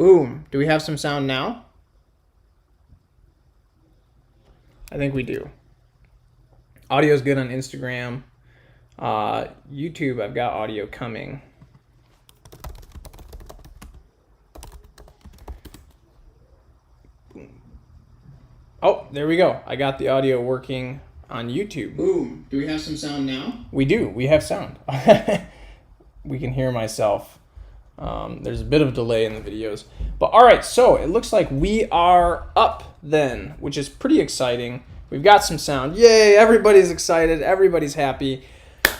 Boom. Do we have some sound now? I think we do. Audio is good on Instagram. YouTube, I've got audio coming. Oh, there we go. I got the audio working on YouTube. Boom. Do we have some sound now? We do. We have sound. We can hear myself. There's a bit of a delay in the videos. But all right, so it looks like we are up then, which is pretty exciting. We've got some sound. Yay, everybody's excited. Everybody's happy.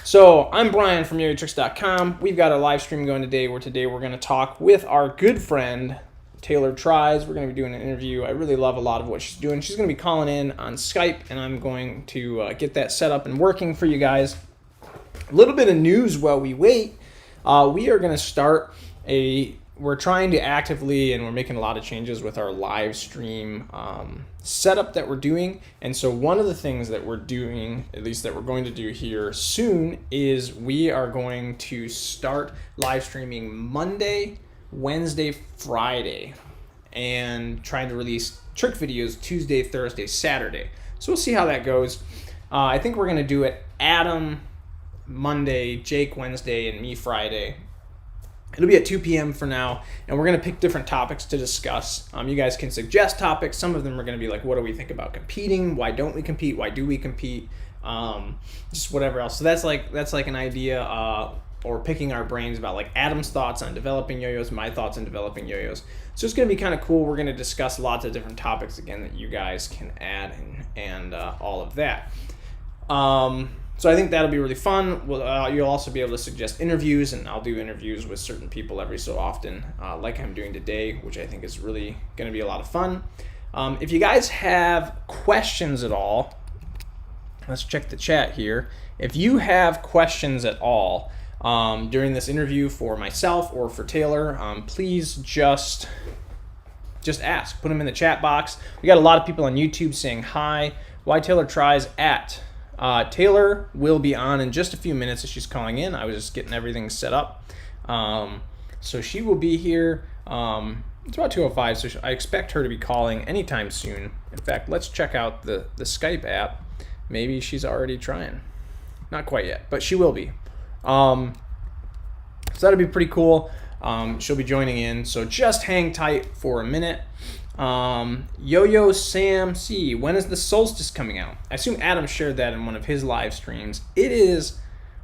So I'm Brian from yoyotricks.com. We've got a live stream going today where we're going to talk with our good friend, Taylor Tries. We're going to be doing an interview. I really love a lot of what she's doing. She's going to be calling in on Skype, and I'm going to get that set up and working for you guys. A little bit of news while we wait. We are going to start we're trying to actively, and we're making a lot of changes with our live stream setup that we're doing. And so one of the things that we're doing, at least that we're going to do here soon, is we are going to start live streaming Monday, Wednesday, Friday, and trying to release trick videos Tuesday, Thursday, Saturday. So we'll see how that goes. I think we're going to do it Adam Monday, Jake Wednesday, and me Friday. It'll be at 2 p.m. for now, and we're going to pick different topics to discuss. You guys can suggest topics. Some of them are going to be like, what do we think about competing? Why don't we compete? Why do we compete? Just whatever else. So that's like an idea, or picking our brains about like Adam's thoughts on developing yo-yos, my thoughts on developing yo-yos. So it's going to be kind of cool. We're going to discuss lots of different topics again that you guys can add and all of that. So I think that'll be really fun. You'll also be able to suggest interviews, and I'll do interviews with certain people every so often, like I'm doing today, which I think is really going to be a lot of fun. If you guys have questions at all, let's check the chat here. If you have questions at all during this interview for myself or for Taylor, please just ask. Put them in the chat box. We got a lot of people on YouTube saying hi. Why Taylor Tries at. Taylor will be on in just a few minutes as she's calling in. I was just getting everything set up. So she will be here. It's about 2:05, so I expect her to be calling anytime soon. In fact, let's check out the Skype app. Maybe she's already trying. Not quite yet, but she will be. So that'll be pretty cool. She'll be joining in, so just hang tight for a minute. Yo-Yo Sam C, when is the solstice coming out? I assume Adam shared that in one of his live streams. It is,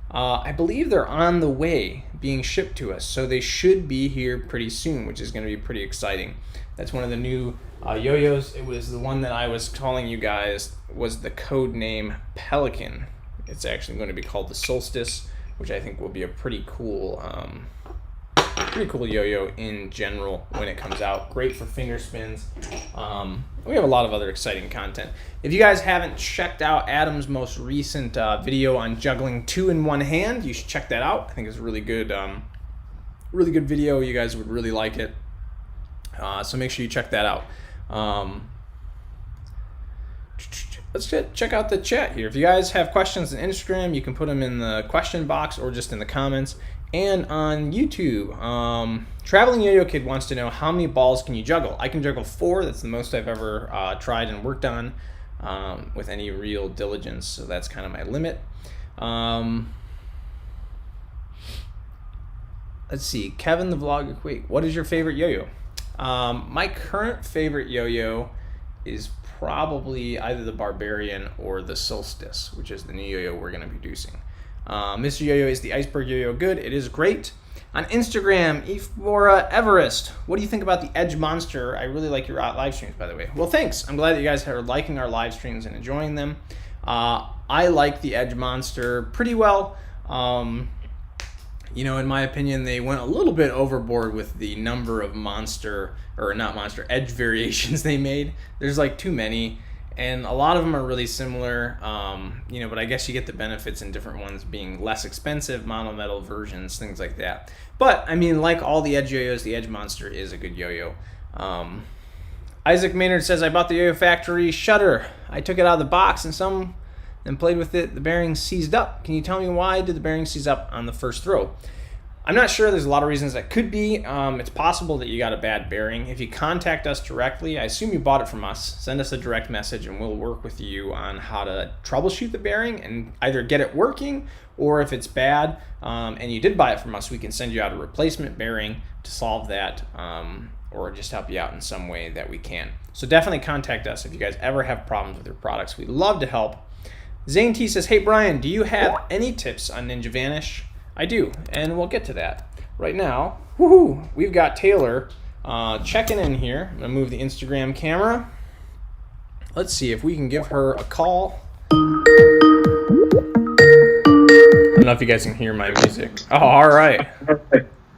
I believe they're on the way being shipped to us, so they should be here pretty soon, which is going to be pretty exciting. That's one of the new yo-yos. It was the one that I was calling you guys, was the code name Pelican. It's actually going to be called the Solstice, which I think will be a pretty cool yo-yo in general when it comes out. Great for finger spins. We have a lot of other exciting content. If you guys haven't checked out Adam's most recent video on juggling 2 in 1 hand, you should check that out. I think it's a really good video. You guys would really like it. So make sure you check that out. Let's check out the chat here. If you guys have questions on Instagram, you can put them in the question box or just in the comments. And on YouTube, Traveling Yo-Yo Kid wants to know, how many balls can you juggle? I can juggle 4. That's the most I've ever tried and worked on with any real diligence. So that's kind of my limit. Let's see. Kevin the Vlog. Wait, what is your favorite yo-yo? My current favorite yo-yo is probably either the Barbarian or the Solstice, which is the new yo-yo we're going to be producing. Mr. Yo-Yo, is the iceberg yo-yo good? It is great. On Instagram, Ifmora Everest, what do you think about the Edge Monster? I really like your live streams, by the way. Well, thanks. I'm glad that you guys are liking our live streams and enjoying them. I like the Edge Monster pretty well. In my opinion, they went a little bit overboard with the number of edge variations they made. There's like too many. And a lot of them are really similar, but I guess you get the benefits in different ones being less expensive, monometal versions, things like that. But, I mean, like all the Edge yo-yos, the Edge Monster is a good yo-yo. Isaac Maynard says, I bought the Yo-Yo Factory shutter. I took it out of the box and played with it. The bearing seized up. Can you tell me why did the bearing seize up on the first throw? I'm not sure. There's a lot of reasons that could be. It's possible that you got a bad bearing. If you contact us directly, I assume you bought it from us. Send us a direct message and we'll work with you on how to troubleshoot the bearing and either get it working, or if it's bad and you did buy it from us, we can send you out a replacement bearing to solve that, or just help you out in some way that we can. So definitely contact us if you guys ever have problems with your products. We'd love to help. Zane T says, hey Brian, do you have any tips on Ninja Vanish? I do, and we'll get to that. Right now, woohoo, we've got Taylor checking in here. I'm gonna move the Instagram camera. Let's see if we can give her a call. I don't know if you guys can hear my music. Oh, all right.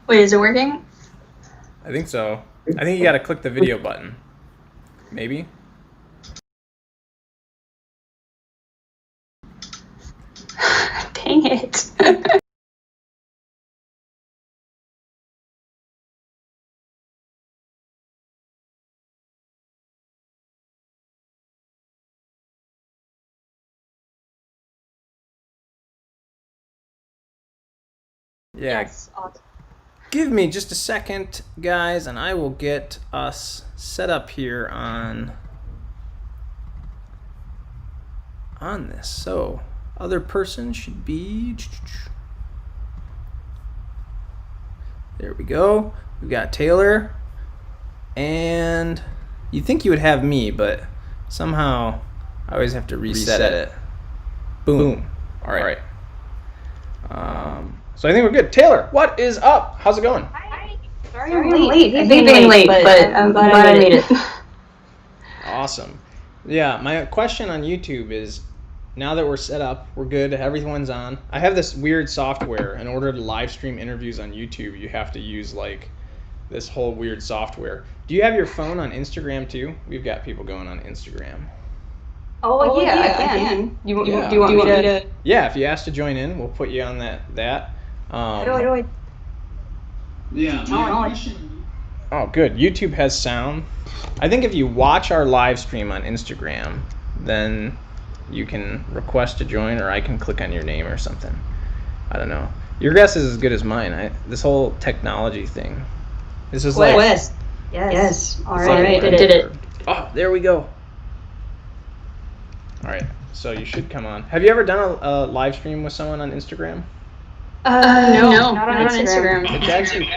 Wait, is it working? I think so. I think you gotta click the video button. Maybe? Dang it. Yeah. Yes, awesome. Give me just a second, guys, and I will get us set up here on this. So, other person should be... There we go. We've got Taylor. And you'd think you would have me, but somehow I always have to reset it. Boom. All right. So I think we're good. Taylor, what is up? How's it going? Hi. Sorry I'm late. I hate being late, but I'm glad I made it. Awesome. Yeah, my question on YouTube is, now that we're set up, we're good, everyone's on. I have this weird software. In order to live stream interviews on YouTube, you have to use like this whole weird software. Do you have your phone on Instagram too? We've got people going on Instagram. Oh yeah, I can. Do you want me to? Yeah, if you ask to join in, we'll put you on that. How do I? Yeah, my question. Oh, good. YouTube has sound. I think if you watch our live stream on Instagram, then you can request to join, or I can click on your name or something. I don't know. Your guess is as good as mine. This whole technology thing. This is like... Yes. All right, like I did it. Oh, there we go. All right, so you should come on. Have you ever done a live stream with someone on Instagram? No, not on Instagram. It's actually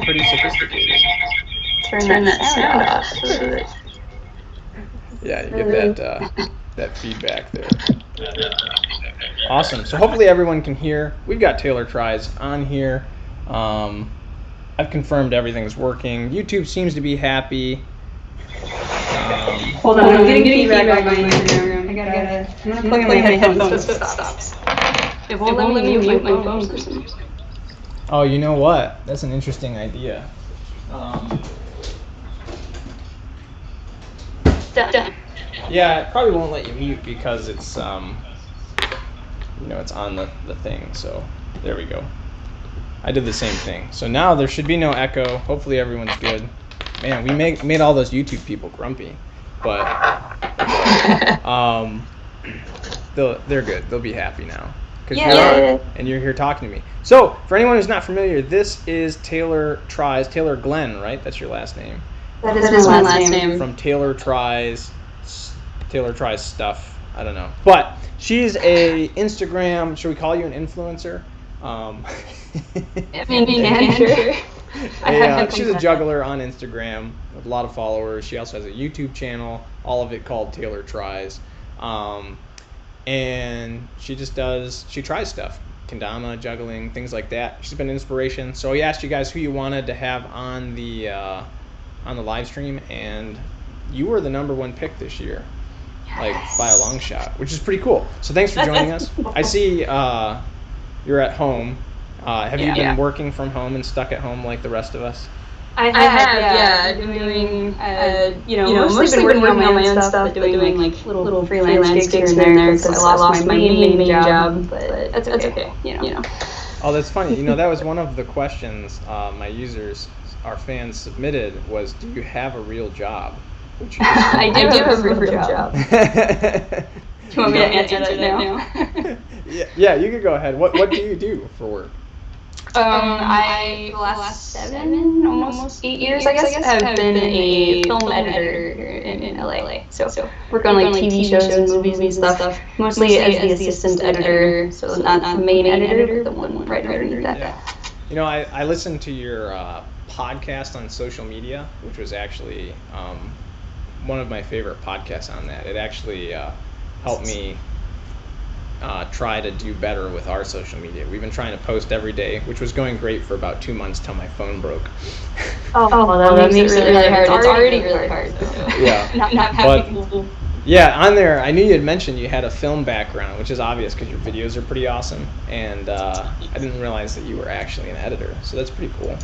pretty sophisticated. Turn that sound off. Yeah, you get that feedback there. Awesome. So hopefully everyone can hear. We've got Taylor Tries on here. I've confirmed everything's working. YouTube seems to be happy. Hold on, I'm getting feedback on my Instagram. I'm gonna plug in my headphones so it stops. It won't let me mute my phone for some reason. Oh, you know what? That's an interesting idea. Done. Yeah, it probably won't let you mute because it's it's on the thing. So there we go. I did the same thing. So now there should be no echo. Hopefully everyone's good. Man, we made all those YouTube people grumpy, but they're good. They'll be happy now. And you're here talking to me. So, for anyone who's not familiar, this is Taylor Tries, Taylor Glenn, right? That's your last name. That is my last name. From Taylor Tries Stuff. I don't know. But she's a Instagram, should we call you an influencer? Sure. She's a juggler on Instagram with a lot of followers. She also has a YouTube channel, all of it called Taylor Tries. And she tries stuff, kendama, juggling, things like that. She's been an inspiration. So we asked you guys who you wanted to have on the live stream, and you were the #1 pick this year, like by a long shot, which is pretty cool. So thanks for joining us. I see you're at home. Have you been working from home and stuck at home like the rest of us? I have, doing, mostly been working on my own stuff, but doing like little freelance gigs here and there because I lost my main job, but that's okay, Oh, that's funny. That was one of the questions my users, our fans, submitted was, do you have a real job? Which I do have a real job. Do you want me to answer that now? Yeah, you could go ahead. What do you do for work? I for the last 7, almost 8 years, I guess, have been a film editor here in LA. So work on like TV shows and movies and stuff. Mostly as the assistant editor, so not the main editor, but the one right underneath that. Yeah. You know, I listened to your podcast on social media, which was actually one of my favorite podcasts on that. It actually helped me try to do better with our social media. We've been trying to post every day, which was going great for about 2 months till my phone broke. Well, that makes it really hard. It's already really hard. So. Yeah. not happy people. Yeah, on there, I knew you had mentioned you had a film background, which is obvious because your videos are pretty awesome, and I didn't realize that you were actually an editor, so that's pretty cool.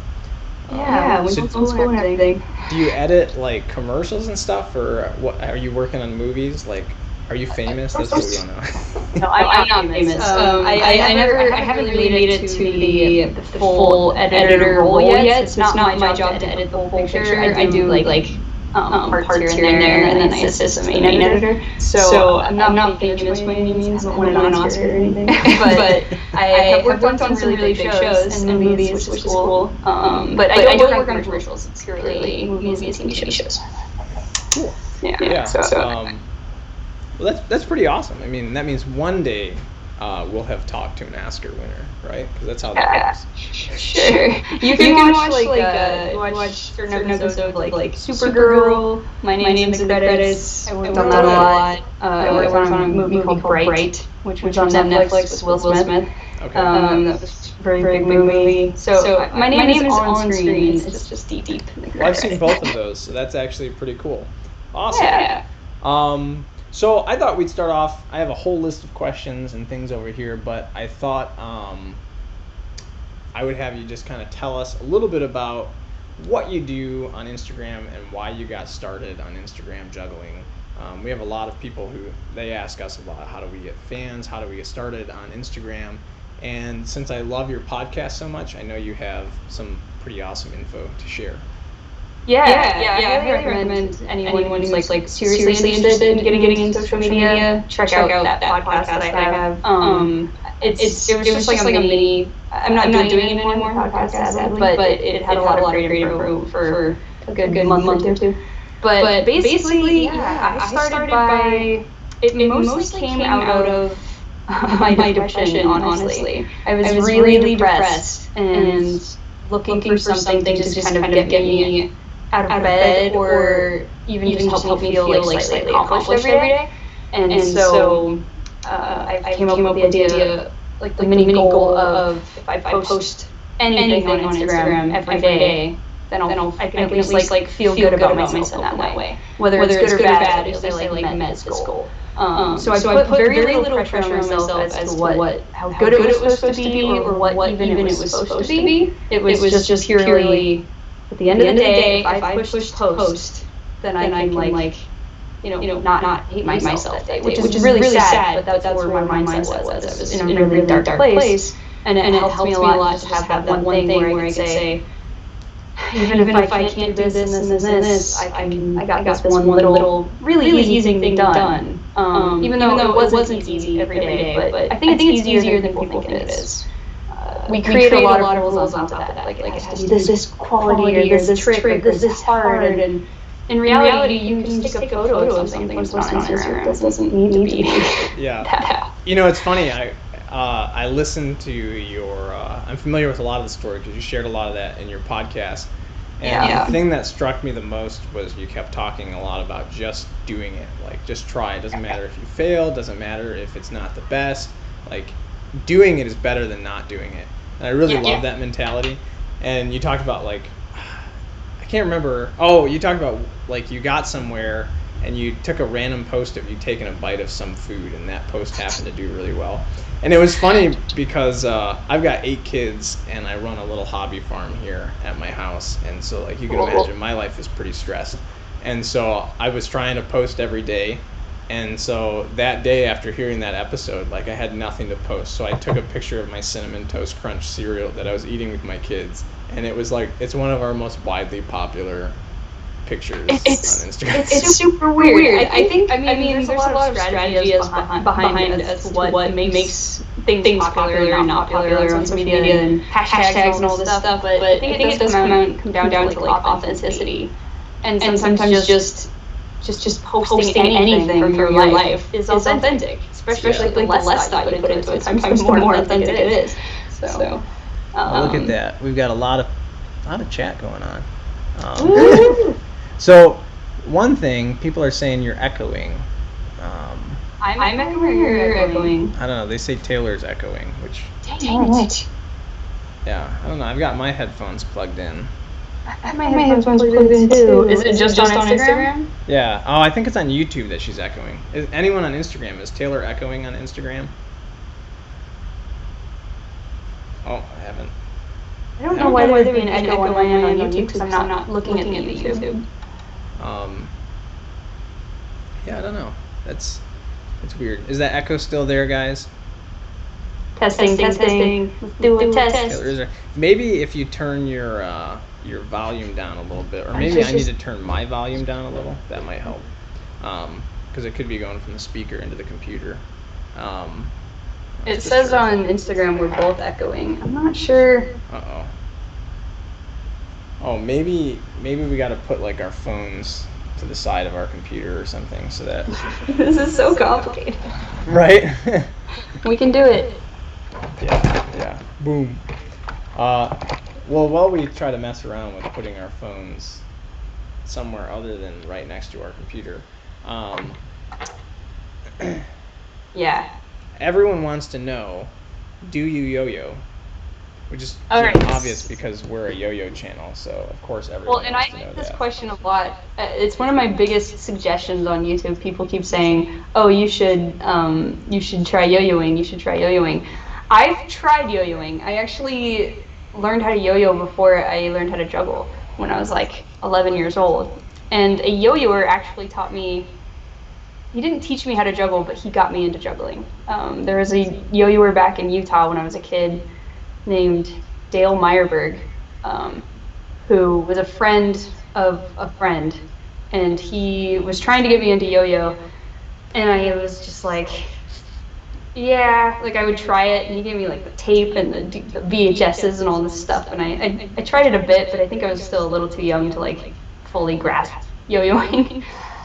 Yeah, we went to school and everything. Do you edit like commercials and stuff, or what? Are you working on movies? Like, are you famous? That's what we want to know. No, I'm not famous. I haven't really made it to the full editor role yet. It's not my job to edit the whole picture. I do like parts here and there, and then I assist the main editor. So I'm not famous by any means. I haven't won an Oscar or anything. But I have worked on some really big shows and movies, which is cool. But I don't work on commercials. It's purely movies and TV shows. Cool. Yeah. So. Well, that's pretty awesome. I mean, that means one day we'll have talked to an Oscar winner, right? Because that's how that works. Sure. You can watch certain episodes of like Supergirl. My name's in the credits. I worked on that a lot. I worked on a movie called Bright, which was on Netflix with Will Smith. Okay. That was a very big movie. So my name is on screen. It's just deep in the credits. Well, I've seen both of those, so that's actually pretty cool. Awesome. Yeah. So I thought we'd start off. I have a whole list of questions and things over here, but I thought I would have you just kind of tell us a little bit about what you do on Instagram and why you got started on Instagram juggling. We have a lot of people who they ask us a lot, how do we get fans? How do we get started on Instagram? And since I love your podcast so much, I know you have some pretty awesome info to share. Yeah, I highly recommend anyone who's like seriously interested in getting into social media, check out that podcast that I have. It was just like a mini. I'm not doing it anymore, podcast, but it had a lot of great info for a good month or two. But basically, I started by it mostly came out of my depression. Honestly, I was really depressed and looking for something to just kind of get me out of bed or even just help me feel like slightly accomplished every day. And so I came up with the idea, like the mini goal of if I post anything on Instagram every day, then I can at least like feel good about myself in that way. Whether it's good or bad, at least I like met this goal. So I put very little pressure on myself as to how good it was supposed to be or what even it was supposed to be. It was just purely, at the end of the day, if I push post, then I can like not hate myself that day, which is really sad, but that's where my mindset was. I was in a really dark place, and it helped me a lot to have that one thing where I could say, even if I can't do this and this, I got this one little really easy thing done. Even though it wasn't easy every day, but I think it's easier than people think it is. We create a lot of rules on top of that. Like it has to be this quality or this trick or this hard. And in reality, you can just take a photo of something and post it on Instagram. It doesn't need to be that. You know, it's funny. I listened to your. I'm familiar with a lot of the story because you shared a lot of that in your podcast. And the thing that struck me the most was you kept talking a lot about just doing it. Like, just try. It doesn't matter if you fail. Doesn't matter if it's not the best. Like, doing it is better than not doing it. And I really love that mentality. And you talked about, like, I can't remember. Oh, you talked about, like, you got somewhere and you took a random post of you taking a bite of some food, and that post happened to do really well. And it was funny because I've got 8 kids and I run a little hobby farm here at my house. And so, like, you can imagine, my life is pretty stressed. And so I was trying to post every day. And so that day after hearing that episode, like, I had nothing to post. So I took a picture of my Cinnamon Toast Crunch cereal that I was eating with my kids. And it was like, it's one of our most widely popular pictures It's on Instagram. it's super weird. I mean, there's a lot of strategies behind as to what makes things popular and not popular on social media and hashtags and all this stuff. But I think it does come down to like authenticity, and sometimes just posting anything from your life is authentic, especially the less thought you put into it. Sometimes the more authentic it is. So look at that. We've got a lot of chat going on. So one thing, people are saying you're echoing. I'm echoing or you're echoing? I don't know. They say Taylor's echoing, which... Dang it. Yeah, I don't know. I've got my headphones plugged in. I have my headphones plugged in too. Is it just on Instagram? Yeah. Oh, I think it's on YouTube that she's echoing. Is anyone on Instagram? Is Taylor echoing on Instagram? Oh, I haven't. I don't know why there would be an echo on my end on YouTube because I'm not looking at the YouTube. Yeah, I don't know. It's weird. Is that echo still there, guys? Testing. Let's do a test. Maybe if you turn your volume down a little bit, or maybe I need to turn my volume down a little. That might help, because it could be going from the speaker into the computer. It says on Instagram we're both echoing. I'm not sure. Oh, maybe we got to put like our phones to the side of our computer or something so that. This is so complicated. Right? We can do it. Yeah. Boom. Well, while we try to mess around with putting our phones somewhere other than right next to our computer, yeah. Everyone wants to know, do you yo-yo? Which is obvious because we're a yo-yo channel, so of course everyone wants to know that. Well, and I get this question a lot. It's one of my biggest suggestions on YouTube. People keep saying, "Oh, you should try yo-yoing. You should try yo-yoing." I've tried yo-yoing. I actually learned how to yo-yo before I learned how to juggle when I was like 11 years old. And a yo-yoer actually taught me. He didn't teach me how to juggle, but he got me into juggling. There was a yo-yoer back in Utah when I was a kid named Dale Meyerberg, who was a friend of a friend, and he was trying to get me into yo-yo, and I was just like, yeah, like I would try it, and he gave me like the tape and the VHSs and all this stuff, and I tried it a bit, but I think I was still a little too young to like fully grasp yo-yoing.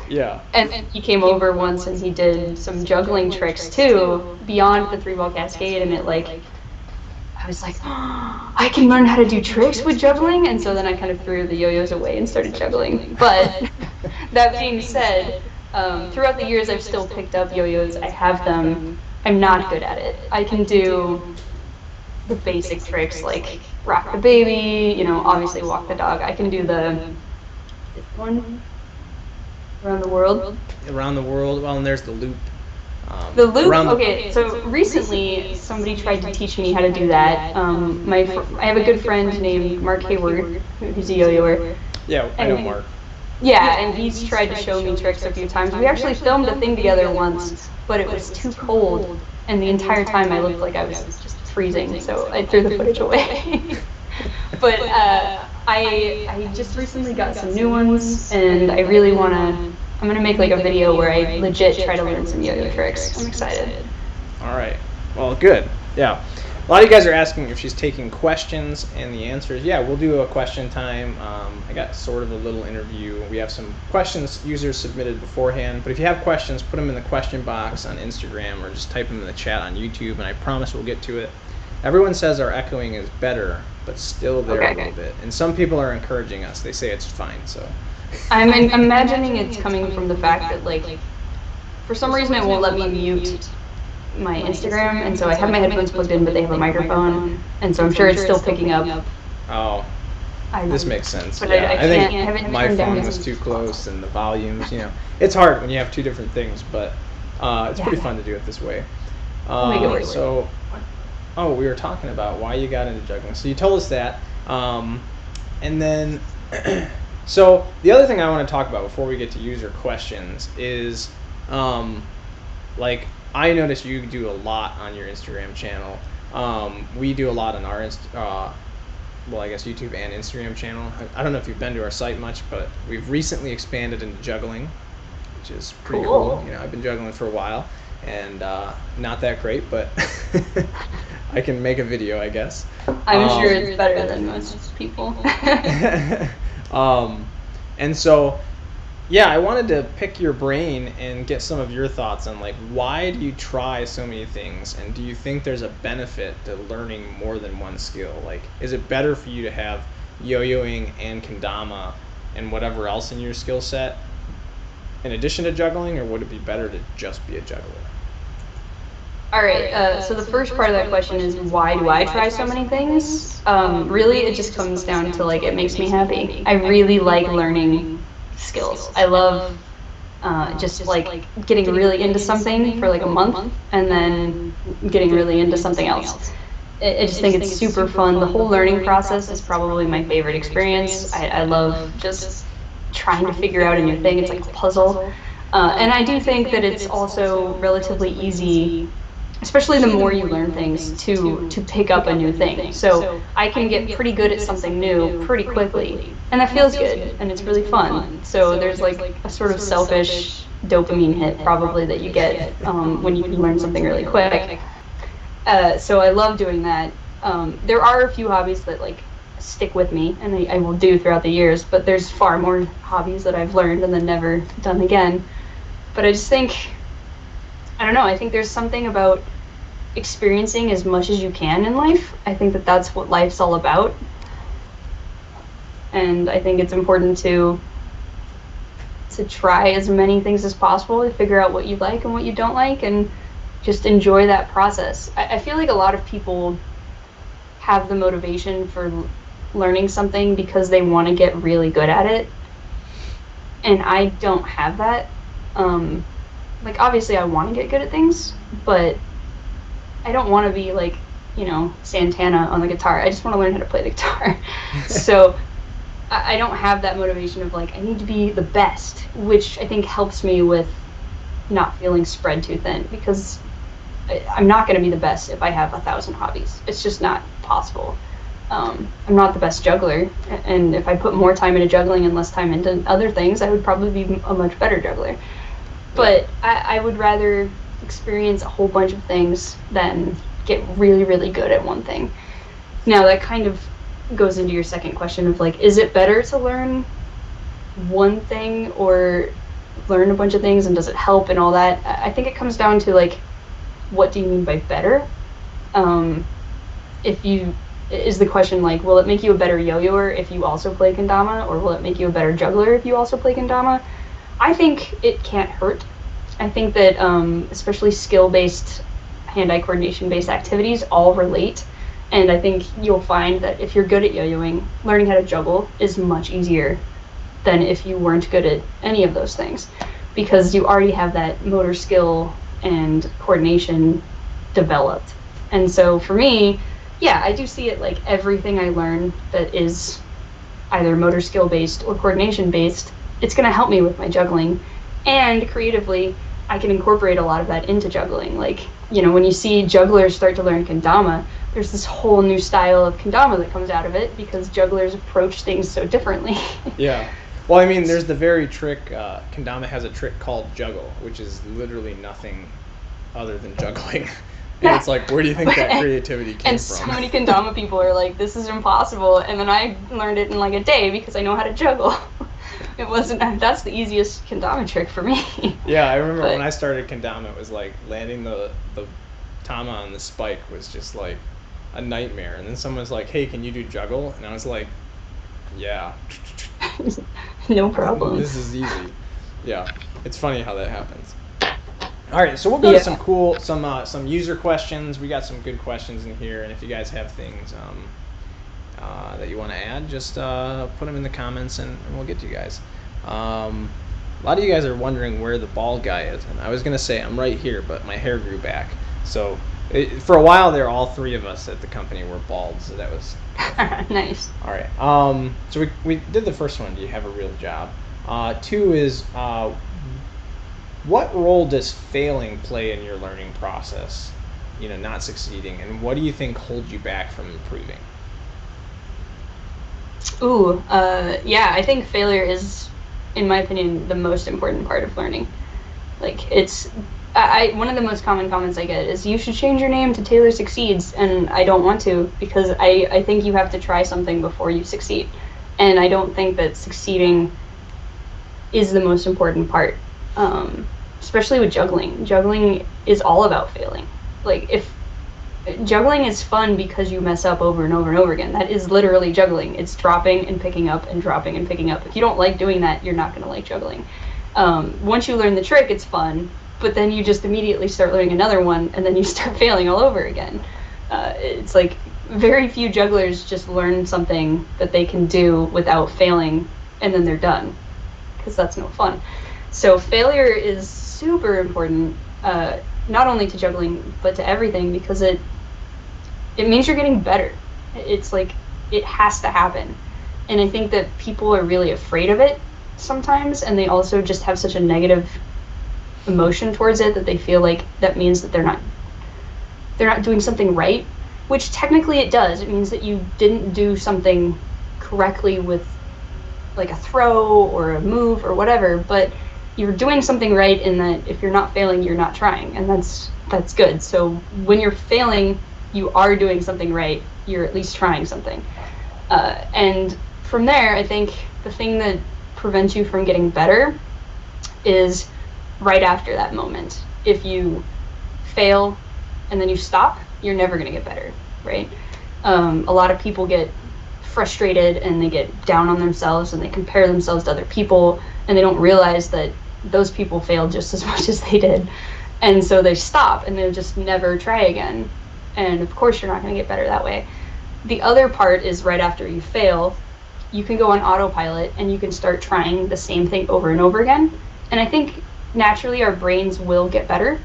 Yeah. And he came over once and he did some juggling tricks too, beyond the 3-ball cascade, and it like, I was like, oh, I can learn how to do tricks with juggling, and so then I kind of threw the yo-yos away and started juggling. But that being said, throughout the years I've still picked up yo-yos. I have them. I'm not good at it. I can do the basic tricks like rock the baby, obviously walk the dog. I can do this one. Around the world. Well, and there's the loop. The loop. Okay, so recently somebody tried to teach me how to do that. I have a good friend named Mark Hayward, who's a yo-yoer. Yeah, I know Mark. Yeah, and he's tried to show me tricks a few times. We actually filmed a thing together once, but it was too cold, and the entire time I looked like I was just freezing, so I threw the footage away. But I just recently got some new ones, and I really I'm gonna make like a video where I legit try to learn some yo-yo tricks. I'm excited. All right. Well, good. Yeah. A lot of you guys are asking if she's taking questions, and the answer is yeah, we'll do a question time. I got sort of a little interview. We have some questions users submitted beforehand, but if you have questions, put them in the question box on Instagram or just type them in the chat on YouTube, and I promise we'll get to it. Everyone says our echoing is better, but still there a little bit. And some people are encouraging us. They say it's fine, so. I'm imagining it's coming from the fact that, like, for some reason it won't let me mute my Instagram, and so I have my headphones plugged in, but they have a microphone, and so I'm sure it's still picking up. Oh, this makes sense. But yeah, I think my phone was too close, and the volumes, it's hard when you have two different things, but it's pretty fun to do it this way. So, we were talking about why you got into juggling. So you told us that, and then, so the other thing I want to talk about before we get to user questions is, like, I noticed you do a lot on your Instagram channel. We do a lot on our well, I guess YouTube and Instagram channel. I don't know if you've been to our site much, but we've recently expanded into juggling, which is pretty cool. You know, I've been juggling for a while, and not that great, but I can make a video, I guess. I'm sure it's better than most people. And so, yeah, I wanted to pick your brain and get some of your thoughts on, like, why do you try so many things, and do you think there's a benefit to learning more than one skill? Like, is it better for you to have yo-yoing and kendama and whatever else in your skill set in addition to juggling, or would it be better to just be a juggler? All right, so the first part of that question is, why do I try so many things? Really, it just comes down to, like, it makes me happy. I really like learning skills. I love just, like, getting really into something for, like, a month and then getting really into something else. I just think it's super fun. The whole learning process is probably my favorite experience. I love just trying to figure out a new thing. It's like a puzzle. And I do think that it's also relatively easy, especially the more you learn things, to pick up a new thing. So I can get pretty good at something new pretty quickly, and that feels good, and it's really fun. So there's like a sort of selfish dopamine hit probably that you get when you learn something really quick. So I love doing that. There are a few hobbies that like stick with me, and I will do throughout the years, but there's far more hobbies that I've learned and then never done again. But I just think, I don't know, I think there's something about experiencing as much as you can in life. I think that that's what life's all about. And I think it's important to try as many things as possible to figure out what you like and what you don't like, and just enjoy that process. I feel like a lot of people have the motivation for learning something because they want to get really good at it. And I don't have that. Like, obviously I want to get good at things, but I don't want to be like, you know, Santana on the guitar. I just want to learn how to play the guitar. So I don't have that motivation of like, I need to be the best, which I think helps me with not feeling spread too thin, because I'm not going to be the best if I have 1,000 hobbies. It's just not possible. I'm not the best juggler, and if I put more time into juggling and less time into other things, I would probably be a much better juggler. But I would rather experience a whole bunch of things than get really, really good at one thing. Now, that kind of goes into your second question of like, is it better to learn one thing or learn a bunch of things, and does it help and all that? I think it comes down to like, what do you mean by better? Is the question like, will it make you a better yo-yoer if you also play kendama, or will it make you a better juggler if you also play kendama? I think it can't hurt. I think that especially skill-based, hand-eye coordination-based activities all relate, and I think you'll find that if you're good at yo-yoing, learning how to juggle is much easier than if you weren't good at any of those things, because you already have that motor skill and coordination developed. And so for me, yeah, I do see it like everything I learn that is either motor skill based or coordination based, it's going to help me with my juggling. And creatively, I can incorporate a lot of that into juggling. Like, you know, when you see jugglers start to learn kendama, there's this whole new style of kendama that comes out of it because jugglers approach things so differently. Yeah. Well, I mean, there's the very trick, kendama has a trick called juggle, which is literally nothing other than juggling. And it's like, where do you think that creativity came from? And so many kendama people are like, this is impossible. And then I learned it in like a day because I know how to juggle. It wasn't, that's the easiest kendama trick for me. Yeah, I remember when I started kendama, it was like landing the tama on the spike was just like a nightmare. And then someone was like, hey, can you do juggle? And I was like, yeah. No problem. This is easy. Yeah, it's funny how that happens. All right, so we'll go to some user questions. We got some good questions in here, and if you guys have things that you want to add, just put them in the comments, and we'll get to you guys. A lot of you guys are wondering where the bald guy is, and I was gonna say I'm right here, but my hair grew back. So for a while there, all three of us at the company were bald, so that was nice. All right. So we did the first one. Do you have a real job? 2 is. What role does failing play in your learning process? You know, not succeeding, and what do you think holds you back from improving? Yeah, I think failure is, in my opinion, the most important part of learning. Like, it's, one of the most common comments I get is, you should change your name to Taylor Succeeds, and I don't want to, because I think you have to try something before you succeed. And I don't think that succeeding is the most important part, especially with juggling. Juggling is all about failing. Like, if juggling is fun because you mess up over and over and over again. That is literally juggling. It's dropping and picking up and dropping and picking up. If you don't like doing that, you're not going to like juggling. Once you learn the trick, it's fun, but then you just immediately start learning another one, and then you start failing all over again. It's like very few jugglers just learn something that they can do without failing, and then they're done, because that's no fun. So failure is super important, not only to juggling, but to everything, because it means you're getting better. It's like, it has to happen. And I think that people are really afraid of it sometimes, and they also just have such a negative emotion towards it that they feel like that means that they're not doing something right, which technically it does. It means that you didn't do something correctly with like a throw or a move or whatever, but you're doing something right in that if you're not failing, you're not trying, and that's good. So when you're failing, you are doing something right. You're at least trying something. And from there, I think the thing that prevents you from getting better is right after that moment. If you fail and then you stop, you're never going to get better, right? A lot of people get frustrated and they get down on themselves and they compare themselves to other people, and they don't realize that those people failed just as much as they did. And so they stop and they'll just never try again. And of course, you're not going to get better that way. The other part is right after you fail, you can go on autopilot and you can start trying the same thing over and over again. And I think naturally our brains will get better.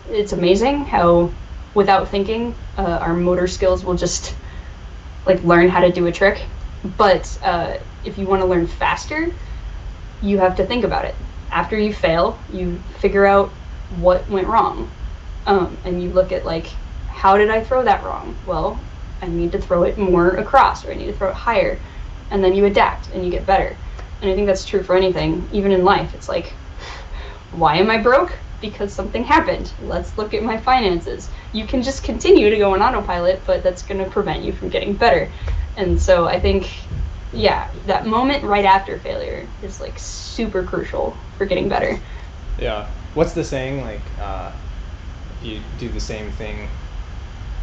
It's amazing how, without thinking, our motor skills will just like learn how to do a trick. But if you want to learn faster, you have to think about it. After you fail, you figure out what went wrong. And you look at like, how did I throw that wrong? Well, I need to throw it more across, or I need to throw it higher. And then you adapt and you get better. And I think that's true for anything, even in life. It's like, why am I broke? Because something happened. Let's look at my finances. You can just continue to go on autopilot, but that's going to prevent you from getting better. And so I think, yeah, that moment right after failure is like super crucial for getting better. Yeah. What's the saying? Like, you do the same thing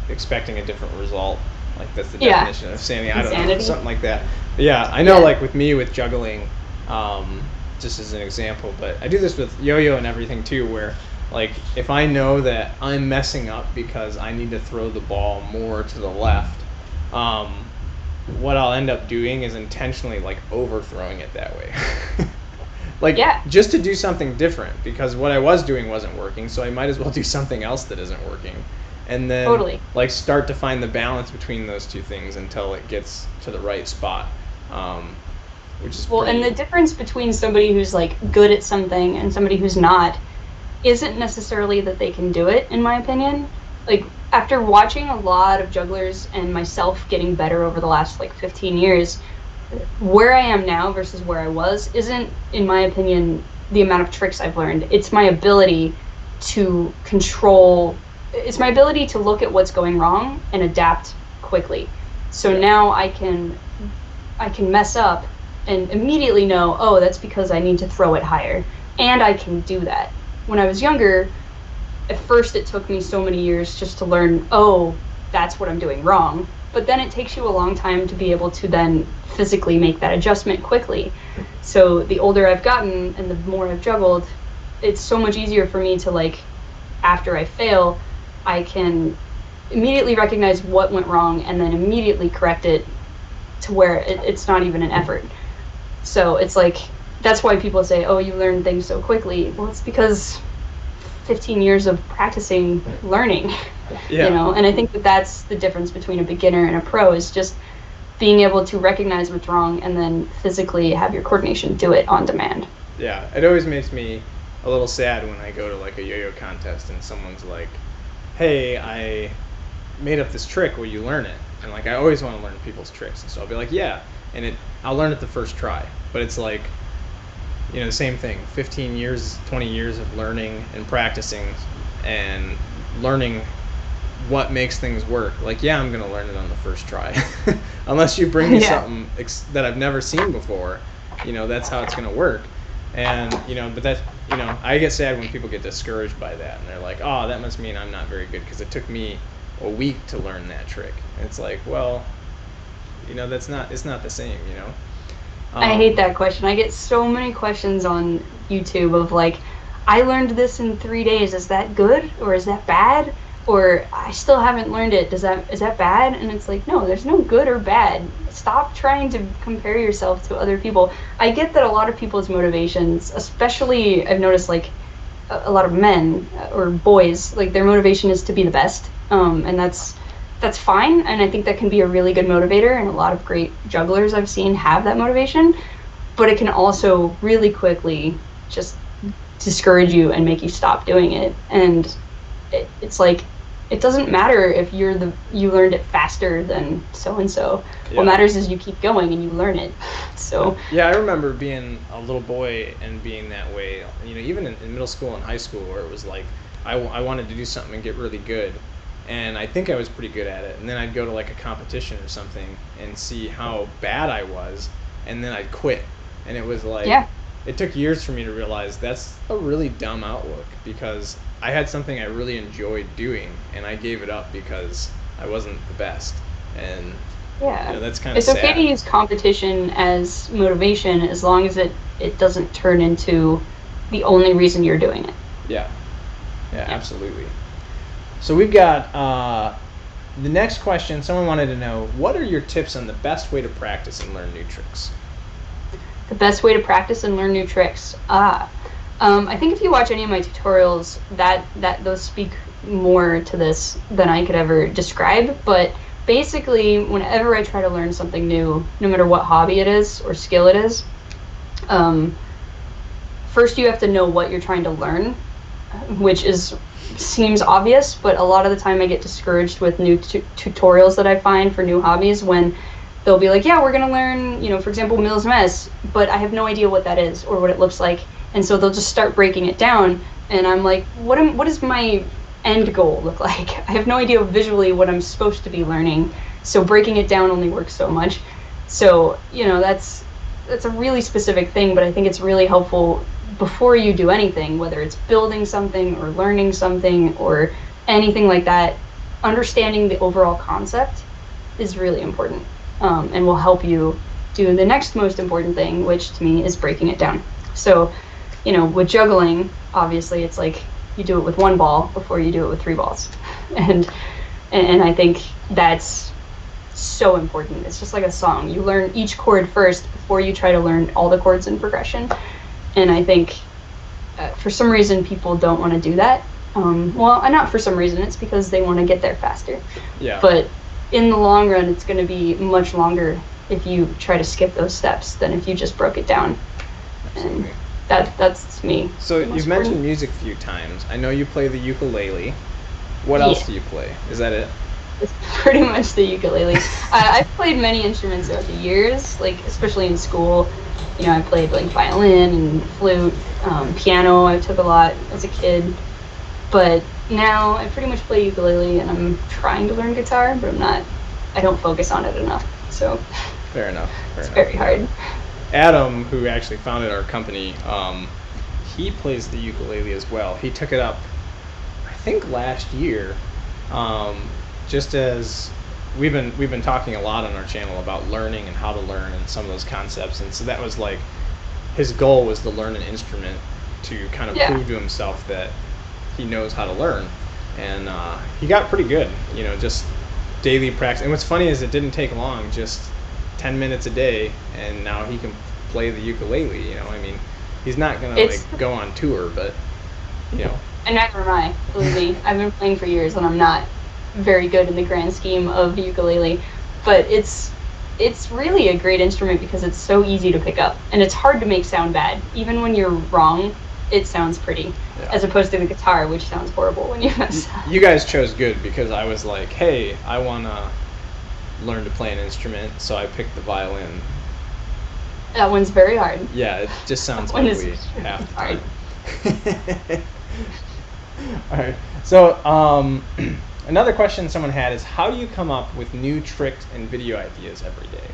expecting a different result. Like, that's the definition of insanity. I don't know, something like that. But yeah, I know, like with me with juggling, just as an example, but I do this with yo-yo and everything too, where like if I know that I'm messing up because I need to throw the ball more to the left, what I'll end up doing is intentionally like overthrowing it that way. Like, just to do something different, because what I was doing wasn't working, so I might as well do something else that isn't working. And then like start to find the balance between those two things until it gets to the right spot. Which is and the difference between somebody who's like good at something and somebody who's not isn't necessarily that they can do it, in my opinion. Like, after watching a lot of jugglers and myself getting better over the last like 15 years, where I am now versus where I was isn't, in my opinion, the amount of tricks I've learned. It's my ability to control, it's my ability to look at what's going wrong and adapt quickly. So now I can mess up and immediately know, oh, that's because I need to throw it higher. And I can do that. When I was younger, at first it took me so many years just to learn, oh, that's what I'm doing wrong. But then it takes you a long time to be able to then physically make that adjustment quickly. So the older I've gotten and the more I've juggled, it's so much easier for me to, like, after I fail, I can immediately recognize what went wrong and then immediately correct it to where it's not even an effort. So it's like, that's why people say, oh, you learn things so quickly. Well, it's because 15 years of practicing learning, you know? And I think that that's the difference between a beginner and a pro, is just being able to recognize what's wrong and then physically have your coordination do it on demand. Yeah, it always makes me a little sad when I go to like a yo-yo contest and someone's like, hey, I made up this trick, will you learn it? and like I always want to learn people's tricks, and so I'll be like, yeah, and I'll learn it the first try. But it's like, you know, the same thing. 15 years, 20 years of learning and practicing, and learning what makes things work. Like, yeah, I'm gonna learn it on the first try, unless you bring me something that I've never seen before. You know, that's how it's gonna work. And you know, but that's, you know, I get sad when people get discouraged by that, and they're like, oh, that must mean I'm not very good because it took me a week to learn that trick. And it's like, well, you know, it's not the same, you know. I hate that question. I get so many questions on YouTube of like, I learned this in 3 days. Is that good or is that bad? Or I still haven't learned it. Is that bad? And it's like, no, there's no good or bad. Stop trying to compare yourself to other people. I get that a lot of people's motivations, especially I've noticed like a lot of men or boys, like their motivation is to be the best. And that's fine. And I think that can be a really good motivator. And a lot of great jugglers I've seen have that motivation. But it can also really quickly just discourage you and make you stop doing it. And it's like, it doesn't matter if you learned it faster than so and so. What matters is you keep going and you learn it. So yeah, I remember being a little boy and being that way. You know, even in middle school and high school, where it was like I wanted to do something and get really good, and I think I was pretty good at it. And then I'd go to like a competition or something and see how bad I was, and then I'd quit. And it was like, it took years for me to realize that's a really dumb outlook, because I had something I really enjoyed doing, and I gave it up because I wasn't the best. And you know, that's kind of sad. It's okay to use competition as motivation as long as it doesn't turn into the only reason you're doing it. Yeah, absolutely. So we've got the next question. Someone wanted to know, what are your tips on the best way to practice and learn new tricks? The best way to practice and learn new tricks. I think if you watch any of my tutorials, that those speak more to this than I could ever describe. But basically, whenever I try to learn something new, no matter what hobby it is or skill it is, first you have to know what you're trying to learn, which seems obvious, but a lot of the time I get discouraged with new tutorials that I find for new hobbies when they'll be like, yeah, we're gonna learn, you know, for example, Mills Mess, but I have no idea what that is or what it looks like. And so they'll just start breaking it down, and I'm like, what does my end goal look like? I have no idea visually what I'm supposed to be learning, so breaking it down only works so much. So, you know, that's a really specific thing, but I think it's really helpful before you do anything, whether it's building something or learning something or anything like that. Understanding the overall concept is really important, and will help you do the next most important thing, which to me is breaking it down. So, you know, with juggling, obviously it's like you do it with one ball before you do it with 3 balls. And I think that's so important. It's just like a song. You learn each chord first before you try to learn all the chords in progression. And I think for some reason people don't want to do that. Well, not for some reason, it's because they want to get there faster. Yeah. But in the long run, it's going to be much longer if you try to skip those steps than if you just broke it down. Absolutely. And that's me. So you've mentioned music a few times. I know you play the ukulele. What else do you play? Is that it? It's pretty much the ukulele. I've played many instruments over the years, like especially in school. You know, I played like violin and flute, piano. I took a lot as a kid, but now I pretty much play ukulele, and I'm trying to learn guitar, but I don't focus on it enough. So Fair enough. It's very hard. Adam, who actually founded our company, he plays the ukulele as well. He took it up, I think, last year, just as we've been talking a lot on our channel about learning and how to learn and some of those concepts. And so that was like his goal was to learn an instrument to kind of prove to himself that he knows how to learn. And he got pretty good, you know, just daily practice. And what's funny is it didn't take long, just 10 minutes a day, and now he can play the ukulele, you know. I mean, he's not gonna like go on tour, but you know. And neither am I, believe me. I've been playing for years, and I'm not very good in the grand scheme of the ukulele, but it's really a great instrument because it's so easy to pick up, and it's hard to make sound bad. Even when you're wrong, it sounds pretty, as opposed to the guitar, which sounds horrible when you mess up. You guys chose good, because I was like, hey, I wanna learn to play an instrument, so I picked the violin. That one's very hard. Yeah, it just sounds That one like is we have hard. time. All right. So another question someone had is, how do you come up with new tricks and video ideas every day?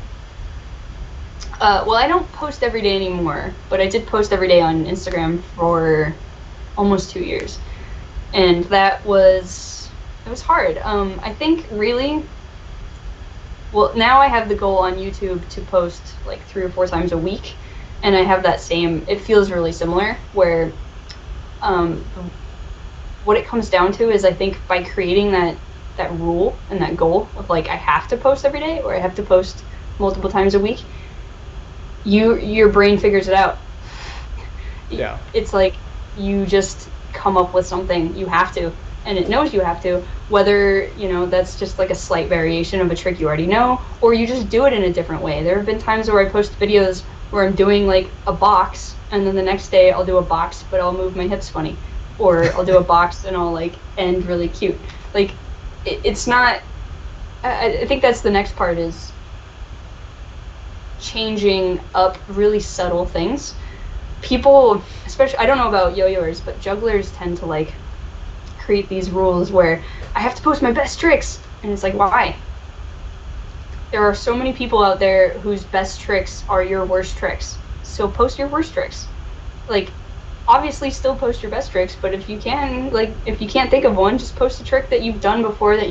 Well, I don't post every day anymore, but I did post every day on Instagram for almost 2 years, and it was hard. I think really, well, now I have the goal on YouTube to post like 3 or 4 times a week, and I have that same. It feels really similar where, what it comes down to is I think by creating that rule and that goal of like I have to post every day or I have to post multiple times a week, your brain figures it out. Yeah. It's like you just come up with something. You have to, and it knows you have to, whether, that's just like a slight variation of a trick you already know, or you just do it in a different way. There have been times where I post videos where I'm doing like a box, and then the next day I'll do a box, but I'll move my hips funny. Or I'll do a box and I'll like end really cute. Like, it's not, I think that's the next part, is changing up really subtle things. People, especially, I don't know about yo-yoers, but jugglers tend to like create these rules where I have to post my best tricks, and it's like, why? There are so many people out there whose best tricks are your worst tricks, so post your worst tricks. Like, obviously still post your best tricks, but if you can't think of one, just post a trick that you've done before that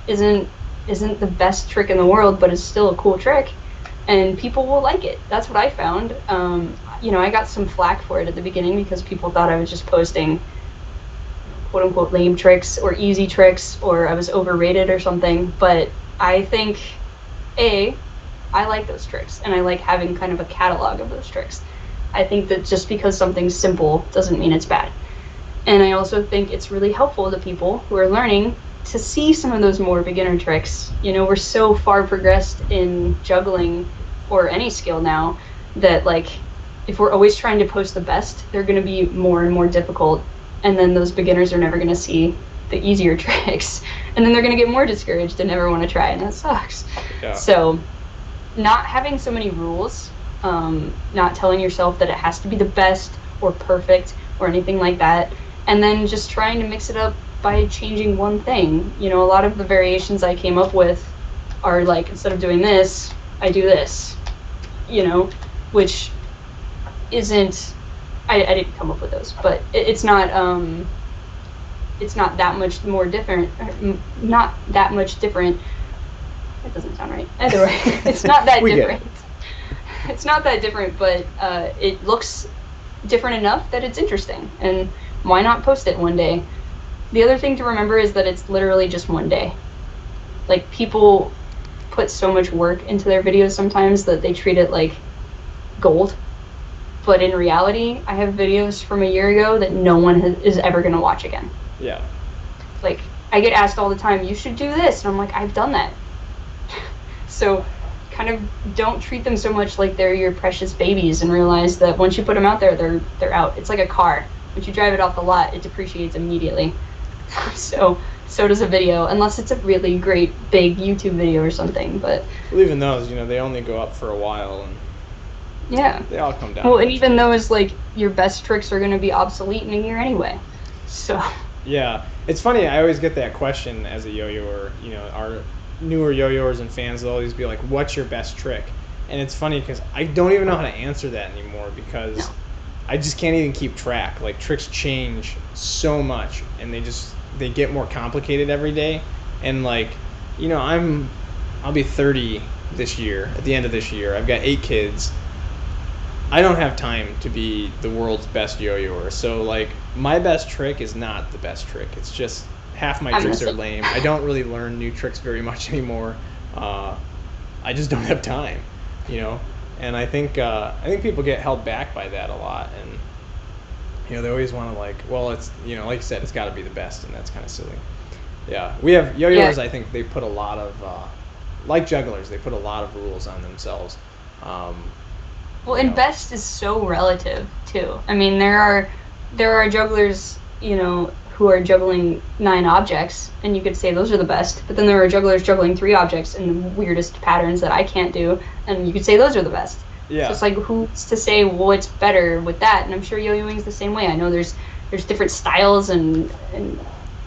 isn't the best trick in the world, but is still a cool trick, and people will like it. That's what I found. I got some flack for it at the beginning because people thought I was just posting quote unquote lame tricks or easy tricks, or I was overrated or something, but I think I like those tricks, and I like having kind of a catalog of those tricks. I think that just because something's simple doesn't mean it's bad. And I also think it's really helpful to people who are learning to see some of those more beginner tricks. We're so far progressed in juggling or any skill now that, like, if we're always trying to post the best, they're going to be more and more difficult. And then those beginners are never going to see the easier tricks. And then they're going to get more discouraged and never want to try, and that sucks. Yeah. So not having so many rules, not telling yourself that it has to be the best or perfect or anything like that, and then just trying to mix it up by changing one thing. A lot of the variations I came up with are like, instead of doing this, I do this, which isn't, I didn't come up with those, but it's not that much more different, not that much different. That doesn't sound right. Either way, it's not that different. It's not that different, but it looks different enough that it's interesting, and why not post it one day? The other thing to remember is that it's literally just one day. Like, people put so much work into their videos sometimes that they treat it like gold, but in reality, I have videos from a year ago that no one is ever going to watch again. Yeah. Like, I get asked all the time, you should do this, and I'm like, I've done that. So kind of don't treat them so much like they're your precious babies, and realize that once you put them out there, they're out. It's like a car. Once you drive it off the lot, it depreciates immediately. So does a video, unless it's a really great big YouTube video or something. But well, even those, they only go up for a while, and yeah, they all come down. Well, and even those, like, your best tricks are going to be obsolete in a year anyway. So yeah, it's funny. I always get that question as a yo-yoer. Our newer yo-yoers and fans will always be like, "What's your best trick?" And it's funny because I don't even know how to answer that anymore, because I just can't even keep track. Like, tricks change so much, and they get more complicated every day. And like, I'll be 30 this year, at the end of this year. I've got 8 kids. I don't have time to be the world's best yo-yoer. So like, my best trick is not the best trick. It's just half my tricks are lame. I don't really learn new tricks very much anymore. I just don't have time, And I think people get held back by that a lot, and they always want to, like, well, it's like you said, it's got to be the best, and that's kind of silly. Yeah, we have yo-yoers. Yeah. I think they put a lot of like jugglers, they put a lot of rules on themselves. Well, and best is so relative too. I mean, there are jugglers, who are juggling 9 objects, and you could say those are the best. But then there are jugglers juggling 3 objects in the weirdest patterns that I can't do, and you could say those are the best. Yeah. So it's like, who's to say what's better with that? And I'm sure yo-yoing's the same way. I know there's different styles and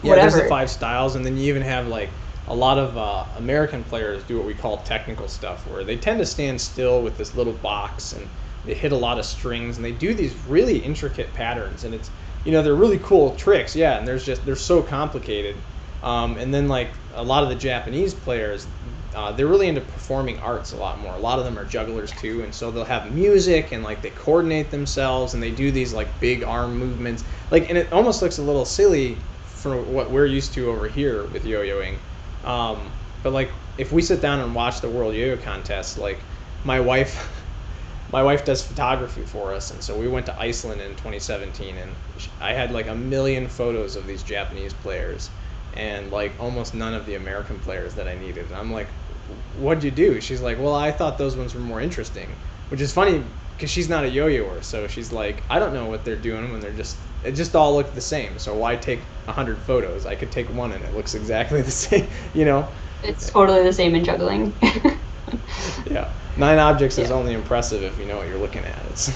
Yeah, whatever. there's the 5 styles, and then you even have like a lot of American players do what we call technical stuff, where they tend to stand still with this little box and they hit a lot of strings, and they do these really intricate patterns, and it's, you know, they're really cool tricks, yeah, and they're so complicated. And then like a lot of the Japanese players, they're really into performing arts a lot more. A lot of them are jugglers too, and so they'll have music and like they coordinate themselves and they do these like big arm movements, like, and it almost looks a little silly for what we're used to over here with yo-yoing. But like if we sit down and watch the World Yo-Yo Contest, like my wife does photography for us, and so we went to Iceland in 2017, and I had like 1 million photos of these Japanese players and like almost none of the American players that I needed. And I'm like, what'd you do? She's like, well, I thought those ones were more interesting, which is funny because she's not a yo-yoer, so she's like, I don't know what they're doing when it just all looked the same, so why take 100 photos? I could take one and it looks exactly the same, you know? It's totally the same in juggling. Yeah. 9 objects is only impressive if you know what you're looking at. It's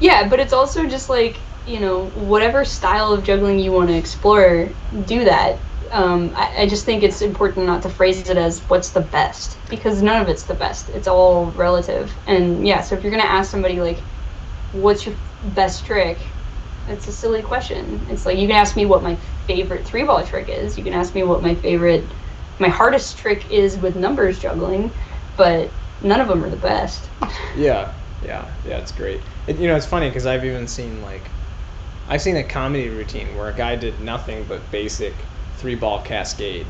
Yeah, but it's also just like, you know, whatever style of juggling you want to explore, do that. I just think it's important not to phrase it as what's the best, because none of it's the best. It's all relative. And yeah, so if you're going to ask somebody like, what's your best trick? It's a silly question. It's like, you can ask me what my favorite 3-ball trick is. You can ask me what my hardest trick is with numbers juggling, but none of them are the best. Yeah, it's great. You know, it's funny because I've seen a comedy routine where a guy did nothing but basic 3-ball cascade,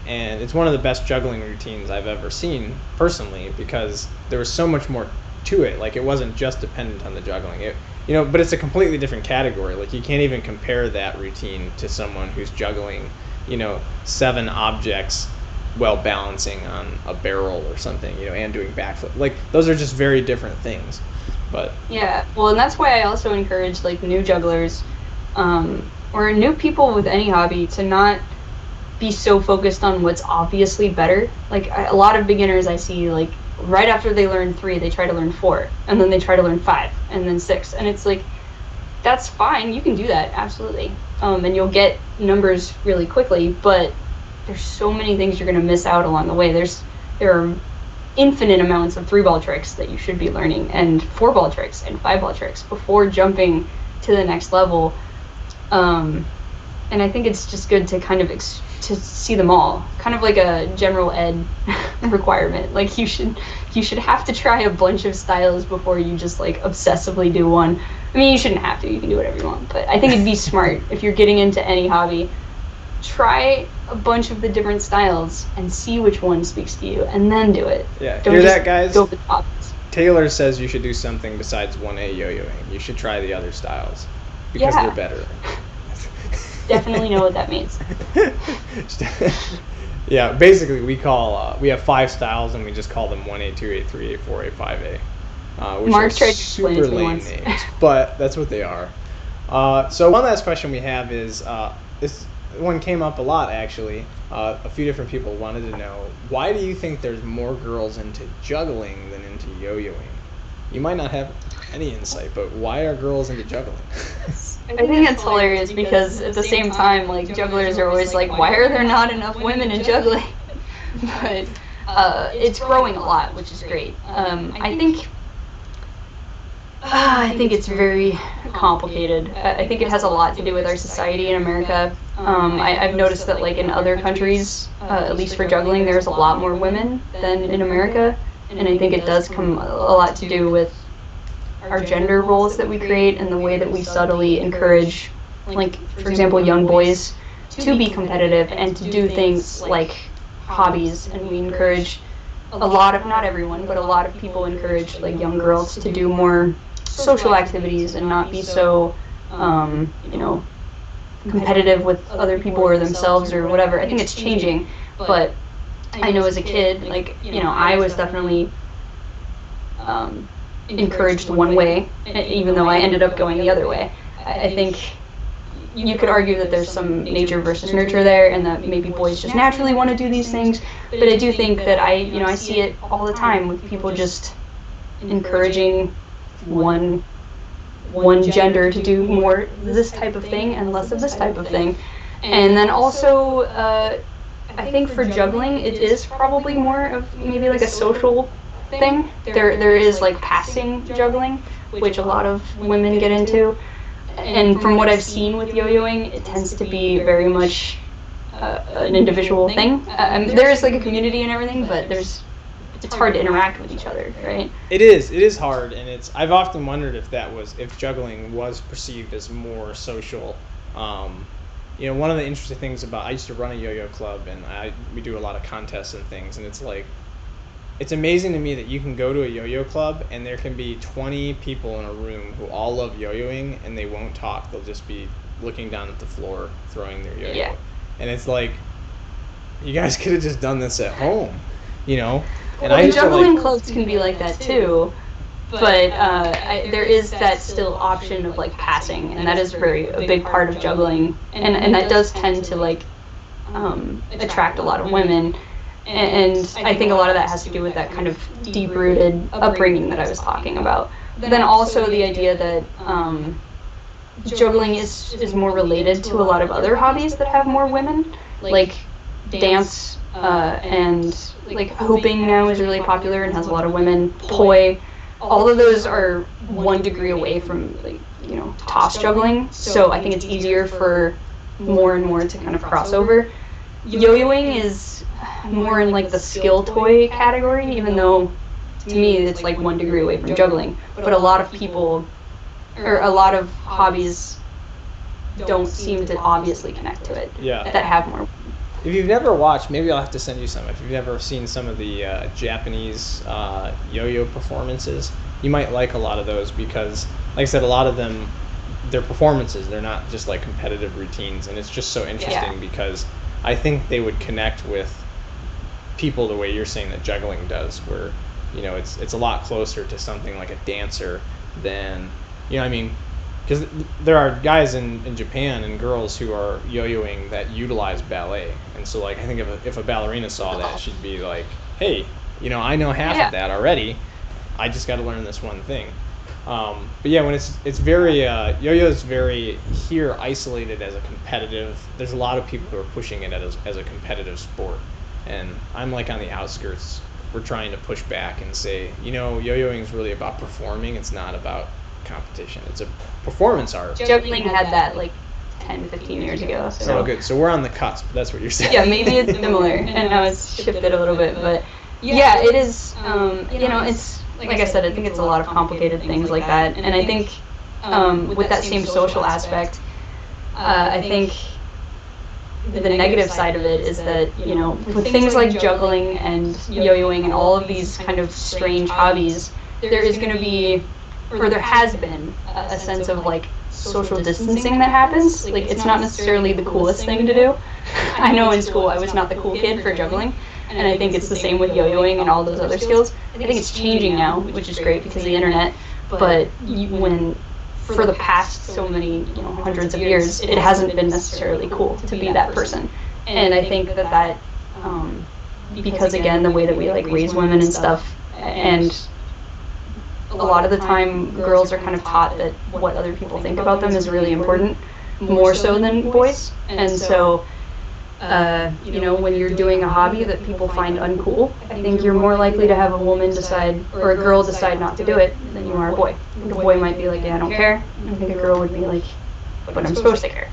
and it's one of the best juggling routines I've ever seen personally, because there was so much more to it. Like, it wasn't just dependent on the juggling. But it's a completely different category. Like, you can't even compare that routine to someone who's juggling, 7 objects while balancing on a barrel or something, and doing backflip. Like, those are just very different things. But yeah, well, and that's why I also encourage like new jugglers, or new people with any hobby, to not be so focused on what's obviously better. Like, a lot of beginners I see, like, right after they learn 3, they try to learn 4, and then they try to learn 5, and then 6, and it's like, that's fine, you can do that, absolutely, and you'll get numbers really quickly, but there's so many things you're going to miss out along the way. There are infinite amounts of 3-ball tricks that you should be learning, and 4-ball tricks and 5-ball tricks before jumping to the next level. And I think it's just good to kind of to see them all, kind of like a general ed requirement. Like, you should have to try a bunch of styles before you just like obsessively do one. I mean, you shouldn't have to, you can do whatever you want, but I think it'd be smart if you're getting into any hobby, try a bunch of the different styles and see which one speaks to you, and then do it. Yeah, Don't hear just that, guys? go for the top. Taylor says you should do something besides 1A yo-yoing. You should try the other styles because they're better. Definitely know what that means. Yeah, basically we have 5 styles and we just call them 1A, 2A, 3A, 4A, 5A. Which Mark are tried to explain super it to me lame once. names, but that's what they are. So one last question we have is, this one came up a lot actually. A few different people wanted to know, why do you think there's more girls into juggling than into yo-yoing? You might not have any insight, but why are girls into juggling? I think it's hilarious because at the same time, like, jugglers are always like, why are there not enough women in juggling? But it's growing a lot, which is great. I think it's very complicated. I think it has a lot to do with our society in America. I've noticed that, like, in other countries, at least for juggling, there's a lot more women than in America, and I think it does come a lot to do with our gender roles that we create and the way that we subtly encourage, like, for example, young boys to be competitive and to do things like hobbies, and we encourage not everyone, but a lot of people encourage, like, young girls to do more social activities and not be so, competitive with other people or themselves or whatever. I think it's changing, but I know as a kid, like, I was definitely encouraged one way, even though I ended up going the other way. I think you could argue that there's some nature versus nurture there, and that maybe boys just naturally want to do these things. But I do think that I see it all the time with people just encouraging one gender to do more this type of thing and less of this type of thing. And then also, I think for juggling, it is probably more of maybe like a social thing. There is like passing juggling, which a lot of women get into. And from what I've seen with yo-yoing, it tends to be very much an individual thing. There is like a community and everything, but it's hard to interact with each other, right? It is hard, and I've often wondered if juggling was perceived as more social. One of the interesting things I used to run a yo-yo club, and we do a lot of contests and things, and it's amazing to me that you can go to a yo-yo club and there can be 20 people in a room who all love yo-yoing, and they won't talk. They'll just be looking down at the floor, throwing their yo-yo. Yeah. And it's like, you guys could have just done this at home, And juggling clubs can be like that too, but there is that still option of like passing, and that is a big part of juggling, and that does tend to attract a lot of women. And I think a lot of that has to do with that kind of deep-rooted upbringing that I was talking about. Then also the idea that juggling is more related to a lot of other hobbies that have more women, like dance and like hooping now is really popular and has a lot of women. Poi, all of those are 1 degree away from toss juggling, so I think it's easier for more and more to kind of cross over. Yo-yoing is more in like the skill toy category, even though to me it's like 1 degree away from juggling. But a lot of people, or a lot of hobbies, don't seem to obviously connect to it. Yeah. That have more. If you've never watched, maybe I'll have to send you some. If you've never seen some of the Japanese yo-yo performances, you might like a lot of those because, like I said, a lot of them, they're performances. They're not just like competitive routines, and it's just so interesting because I think they would connect with people the way you're saying that juggling does, where it's a lot closer to something like a dancer than because there are guys in Japan and girls who are yo-yoing that utilize ballet, and so like I think if a ballerina saw that, she'd be like, hey, I know half of that already, I just got to learn this one thing. But yeah, when it's very yo-yo is very here isolated as a competitive. There's a lot of people who are pushing it as a competitive sport, and I'm like on the outskirts. We're trying to push back and say, yo-yoing is really about performing. It's not about competition. It's a performance art. Juggling had that like 10, 15 years ago. So. Oh, good. So we're on the cusp. That's what you're saying. Yeah, maybe it's similar, and now it's shifted a little bit, but yeah, it is. It's like I said, I think it's a lot of complicated things like that, and I think with that same social aspect, I think the negative side of it is that with things like juggling and yo-yoing and all of these kind of strange hobbies, there is going to be, or there has been, a sense of like social distancing that happens. Like, it's not necessarily the coolest thing to do. I know in school I was not the cool kid for juggling, and I think it's the same with yo-yoing and all those other skills. I think it's changing now, which is great because of the internet, but when for the past so many hundreds of years, it hasn't been necessarily cool to be that person. And I think that because again, the way that we like raise women and stuff, and a lot of the time girls are kind of taught that what other people think about them is really important, more so than boys. And so when you're doing a hobby that people find uncool, I think you're more likely to have a woman decide, or a girl decide not to do it, than you are a boy. The boy might be like, yeah, I don't care. I think a girl would be like, but I'm supposed to care.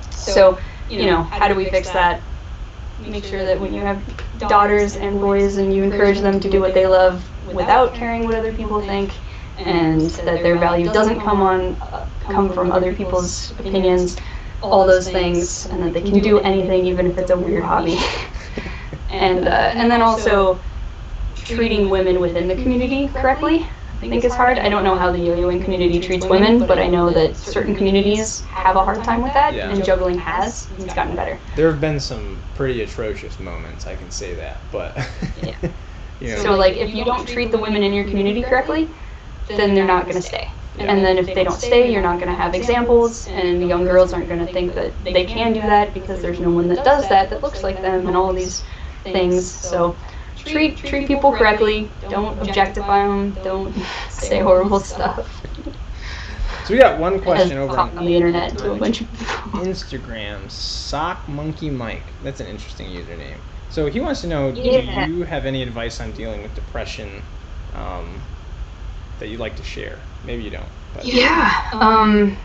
So, how do we fix that? Make sure that when you have daughters and boys and you encourage them to do what they love without caring what other people think, and that their value doesn't come from other people's opinions, all those things, and that they can do anything even if it's a weird hobby. and then also treating women within the community correctly, I think is hard. I don't know how the yo-yoing community treats women, but I know that certain communities have a hard time with that, and juggling has. It's gotten better. There have been some pretty atrocious moments, I can say that, but So like if you don't treat the women in your community correctly, then they're not going to stay. And then if they don't stay, you're not going to have examples, and young girls aren't going to think that they can do that because there's no one that does that looks like them and all these things. So treat people correctly. Don't objectify them. Don't say horrible stuff. So we got one question over on the internet to a bunch of people. Instagram, Sock Monkey Mike. That's an interesting username. So he wants to know, do you have any advice on dealing with depression that you'd like to share? Maybe you don't. But. Yeah.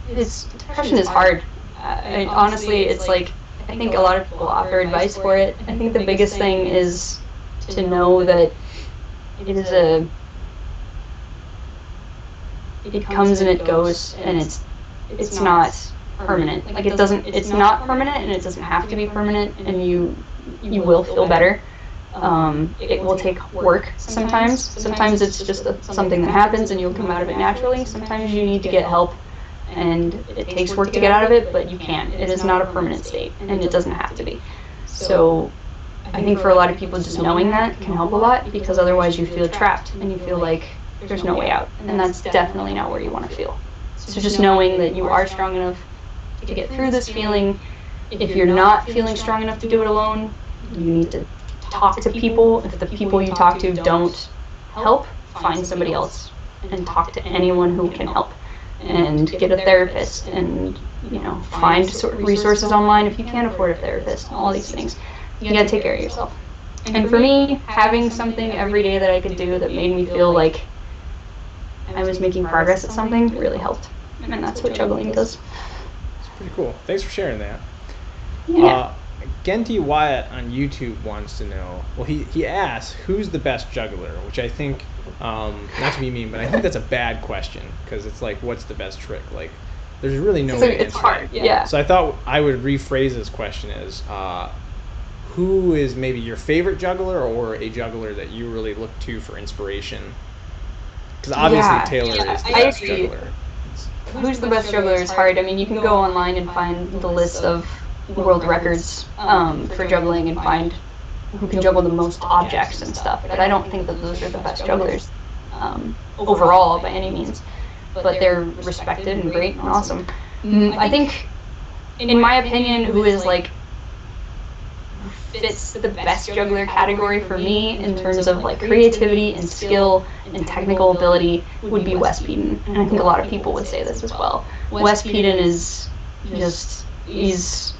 Depression is hard. Honestly, it's like, I think a lot of people offer advice for it. I think the biggest thing is to know that it comes and it goes, and it's not permanent. Like it's not permanent, and it doesn't have to be permanent, and you will feel better. It will take work sometimes. Sometimes it's just something that happens and you'll come out of it naturally. Sometimes you need to get help, and it takes work to get out of it, but you can. It is not a permanent state, and it doesn't have to be. So I think for a lot of people, just knowing that can help a lot, because otherwise you feel trapped and you feel like there's no way out, and that's definitely not where you want to feel. So just knowing that you are strong enough to get through this feeling. If you're not feeling strong enough to do it alone, you need to talk to people. If the people you talk to don't help, find somebody else and talk to anyone who can help, and get a therapist, and find resources online if you can't afford a therapist, all these things. You gotta take care of yourself. And for me, having something every day that I could do that made me feel like I was making progress at something really helped, and that's what juggling does. It's pretty cool. Thanks for sharing that. Yeah. Genty Wyatt on YouTube wants to know, well, he asks, who's the best juggler? Which I think, not to be mean, but I think that's a bad question, because it's like, what's the best trick? Like, there's really no way to answer. It's hard, yeah. So I thought I would rephrase this question as, who is maybe your favorite juggler, or a juggler that you really look to for inspiration? Because obviously Taylor is the best juggler. Who's the best juggler is hard. I mean, you can go online and find the list of world records for juggling and find who can juggle the most objects and stuff, but I don't think that those are the best jugglers overall by any means, but they're respected and great and awesome. I think, in my opinion, who fits the best juggler category for me in terms of like creativity and skill and technical ability would be Wes Peden, and I think a lot of people would say this as well. Wes Peden is he's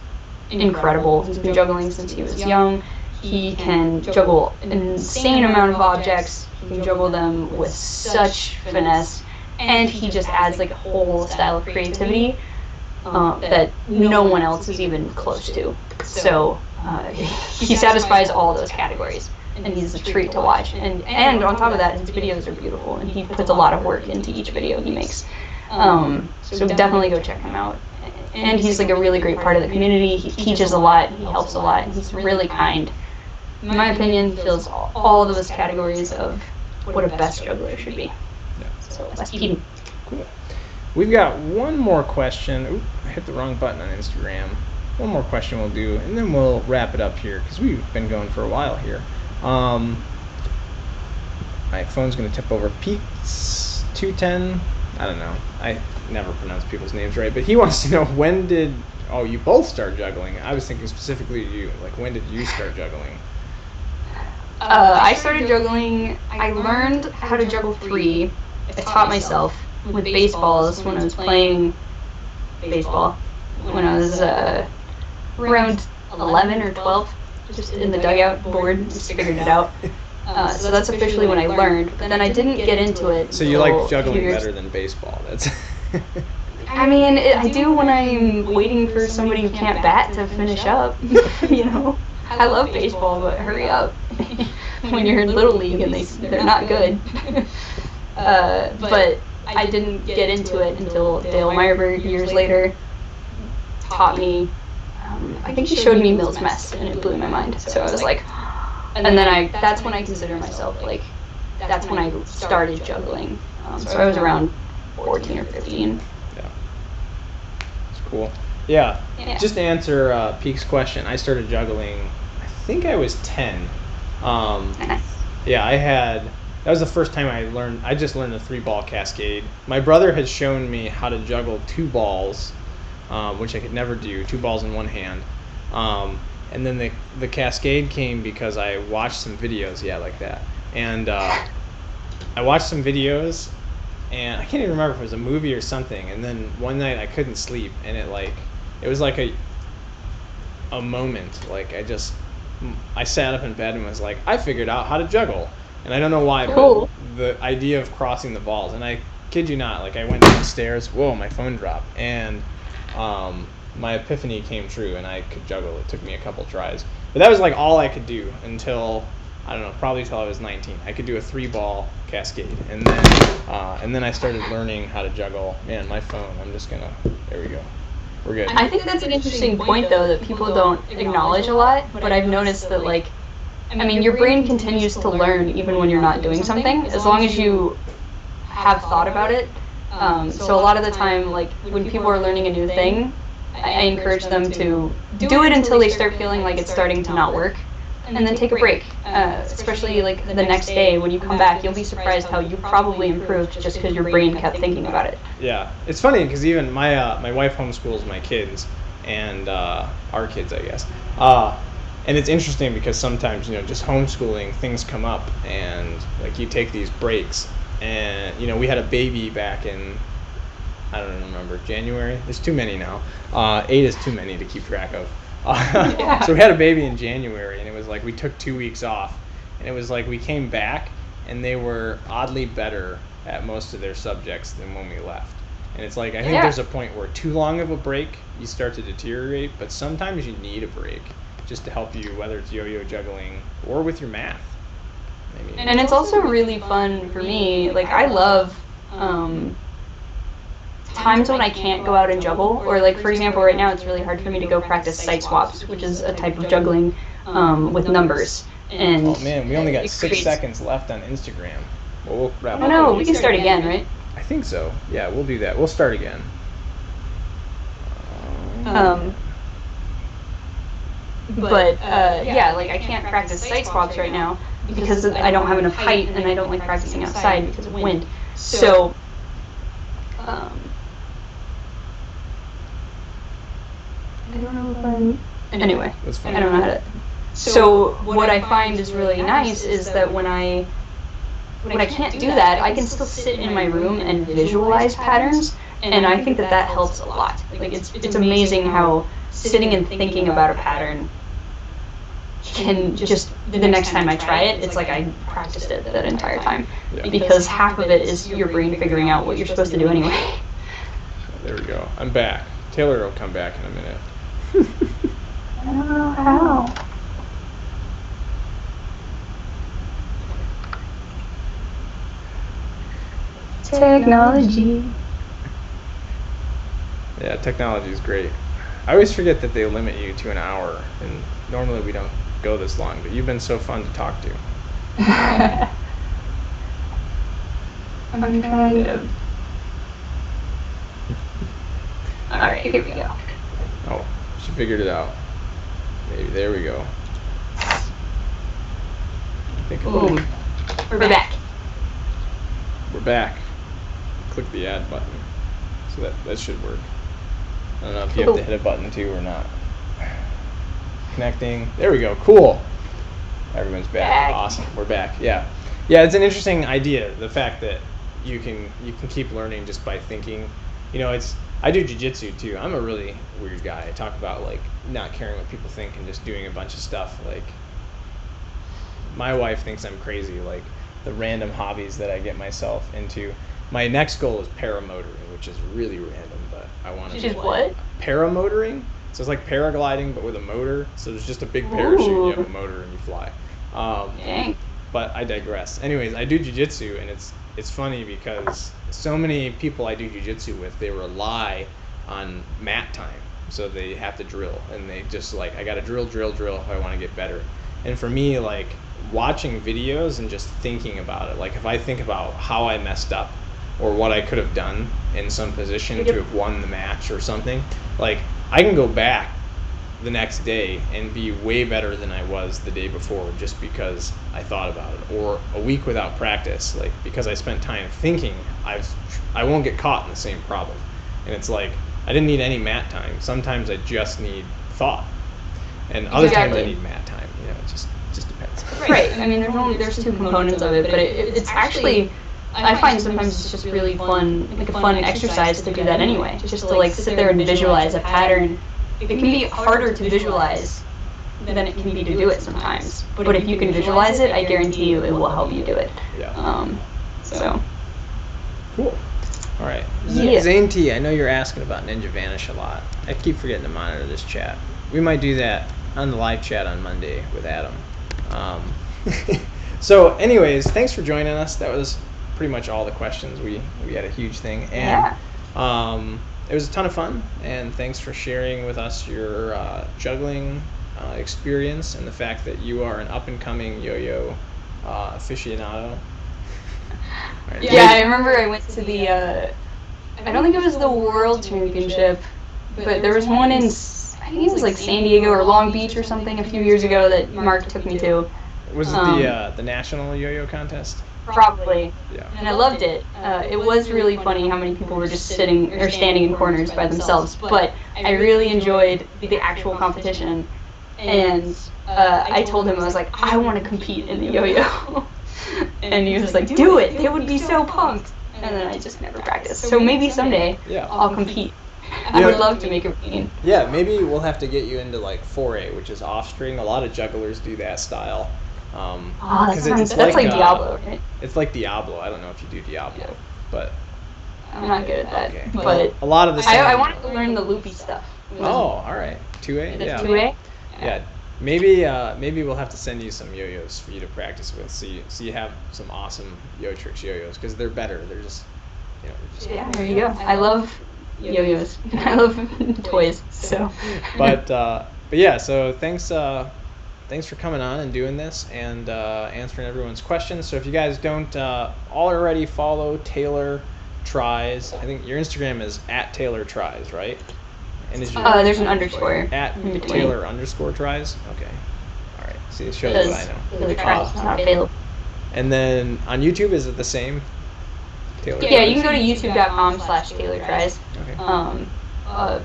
incredible. He's been juggling since he was young. He can juggle an insane amount of objects. He can juggle them with such finesse, and he just adds like a whole style of creativity that no one else is even close to. So he satisfies all those categories, and he's a treat to watch. And on top of that, his videos are beautiful, and he puts a lot of work into each video he makes. So definitely go check him out. And he's like a really great part of the community. He teaches a lot, he helps a lot, and he's really kind. In my opinion, he fills all of those categories of what a best juggler should be. Yeah. So Wes Peden. Cool. We've got one more question. Oop, I hit the wrong button on Instagram. One more question we'll do, and then we'll wrap it up here, because we've been going for a while here. My phone's going to tip over. Peaks 210. I don't know. I never pronounce people's names right, but he wants to know, when did you both start juggling? I was thinking specifically you. Like, when did you start juggling? I started juggling. I learned how to juggle 3. I taught myself with baseballs when I was playing baseball. When I was around 11 or 12, just in the dugout bored, just figured it out. So that's officially when I learned. But then I didn't get into it. So you like juggling better than baseball? That's. I mean, I do when I'm waiting for somebody who can't bat to finish up. I love baseball, but hurry up. When you're in Little League and they're not good. But I didn't get into it until Dale Meyerberg years later taught me. I think he showed me Mill's Mess, and it blew my mind. So I was like, and then that's when I consider myself like, that's when I started juggling. So I was around 14 or 15. Yeah. It's cool. Yeah. Just to answer Peak's question, I started juggling, I think I was 10. Nice. Yeah, I had that was the first time I just learned a 3-ball cascade. My brother had shown me how to juggle 2 balls, which I could never do, 2 balls in one hand. And then the cascade came because I watched some videos, like that. And I watched some videos, and I can't even remember if it was a movie or something. And then one night I couldn't sleep, and it was like a moment. Like I sat up in bed and was like, I figured out how to juggle. And I don't know why, Cool. but the idea of crossing the balls, and I kid you not, like I went downstairs, whoa, my phone dropped, and my epiphany came true, and I could juggle. It took me a couple tries, but that was like all I could do until, I don't know, probably till I was 19. I could do a 3-ball cascade, and then I started learning how to juggle. Man, my phone, there we go. We're good. I think that's an interesting point, though, that people don't acknowledge a lot, but I've noticed that, like, I mean, your brain continues to learn even when you're not doing something, as long as you have thought about it. So a lot of the time, like, when people are learning a new thing, I encourage them to do it until they start feeling like it's starting to not work, and then take a break. Especially, like, the next day when you come back, you'll be surprised how you probably improved just because your brain kept thinking about it. Yeah, it's funny because even my wife homeschools my kids, and our kids, I guess. And it's interesting because sometimes, just homeschooling, things come up, and like you take these breaks, and we had a baby back in, I don't remember, January. There's too many now. 8 is too many to keep track of. So we had a baby in January, and it was like we took 2 weeks off, and it was like we came back, and they were oddly better at most of their subjects than when we left. And it's like, I think there's a point where too long of a break, you start to deteriorate, but sometimes you need a break just to help you, whether it's yo-yo juggling or with your math. And it's also really fun for me. Like, I love times when I can't go out and juggle, or like, for example, right now it's really hard for me to go practice side swaps, which is a type of juggling with numbers. And oh man, we only got 6 seconds left on Instagram. Well, we'll wrap up. No, we can start again, right? I think so. Yeah, we'll do that. We'll start again. But like, I can't practice side swaps right now because I don't have enough height, and I don't like practicing outside because of wind. So I don't know if I'm... Anyway, That's fine. I don't know how to... So what I find is really nice is that when I can't do that, I can still sit in my room and visualize patterns, and I think that helps a lot. Like, it's amazing how sitting and thinking about a pattern can just, the next time I try it, it's like I practiced it that entire time. Yeah. Because half of it is your brain figuring out what you're supposed to do anyway. There we go. I'm back. Taylor will come back in a minute. I don't know how. Technology. Yeah, technology is great. I always forget that they limit you to an hour, and normally we don't go this long, but you've been so fun to talk to. I'm kind of... Alright, here we go. Oh, she figured it out. Maybe, there we go. Boom. We're back. We're back. Click the add button. So that should work. I don't know if you have to hit a button too or not. Connecting. There we go. Cool. Everyone's back. Awesome. We're back. Yeah. Yeah, it's an interesting idea. The fact that you can keep learning just by thinking. I do jiu-jitsu too. I'm a really weird guy. I talk about like not caring what people think and just doing a bunch of stuff. Like, my wife thinks I'm crazy, like the random hobbies that I get myself into. My next goal is paramotoring, which is really random, but I want to do what? Paramotoring. So it's like paragliding, but with a motor. So there's just a big parachute, you have a motor, and you fly. Dang. But I digress. Anyways, I do jiu-jitsu, and it's funny because so many people I do jiu-jitsu with, they rely on mat time. So they have to drill, and they just like, I got to drill if I want to get better. And for me, like, watching videos and just thinking about it, like if I think about how I messed up or what I could have done in some position to have won the match or something, like I can go back the next day and be way better than I was the day before just because I thought about it. Or a week without practice, like because I spent time thinking, I won't get caught in the same problem. And it's like I didn't need any mat time. Sometimes I just need thought, and other times I need mat time. You know, it just depends. Right. I mean, there's two components of it, but it's actually, I find sometimes it's just really fun, like a fun exercise to do that anyway. Just to like sit there and visualize a pattern. It can be harder to visualize than it can be to do it sometimes. But if you can visualize it, I guarantee you it will help you do it. Yeah. So. Cool. All right. Yeah. Zane T, I know you're asking about Ninja Vanish a lot. I keep forgetting to monitor this chat. We might do that on the live chat on Monday with Adam. So anyways, thanks for joining us. That was pretty much all the questions. We had a huge thing. And it was a ton of fun. And thanks for sharing with us your juggling experience and the fact that you are an up-and-coming yo-yo aficionado. Right. Yeah, I remember I went to the, I don't think it was the World Championship, but there was one in, I think it was like San Diego or Long Beach or something a few years ago that Mark took me to. Was it the national yo-yo contest? Probably. Yeah. And I loved it. It was really funny how many people were just sitting or standing in corners by themselves, but I really enjoyed the actual competition. And I told him, I was like, I want to compete in the yo-yo. And he was like, do it, they would be so pumped. And then I just never practiced. So maybe someday I'll compete. I would love to make a routine. Yeah, maybe we'll have to get you into like 4A, which is off string. A lot of jugglers do that style. That's like Diablo, right? It's like Diablo. I don't know if you do Diablo, but I'm not good at that. Okay. But a lot of the I wanted to learn the loopy stuff. Oh, all right. 2A? Is it Yeah. 2A? Yeah. Maybe we'll have to send you some yo-yos for you to practice with, so you have some awesome YoTricks yo-yos, because they're better. They're just, Yeah, there you go. I love yo-yos. I love toys. So. But yeah. So thanks for coming on and doing this and answering everyone's questions. So if you guys don't already follow Taylor Tries, I think your Instagram is @TaylorTries, right? And is your there's an underscore @Taylor_tries? Okay. All right. See, it shows what I know. Taylor Tries. It's not available. And then on YouTube, is it the same? Taylor Yeah, you can go to youtube.com/TaylorTries. Okay.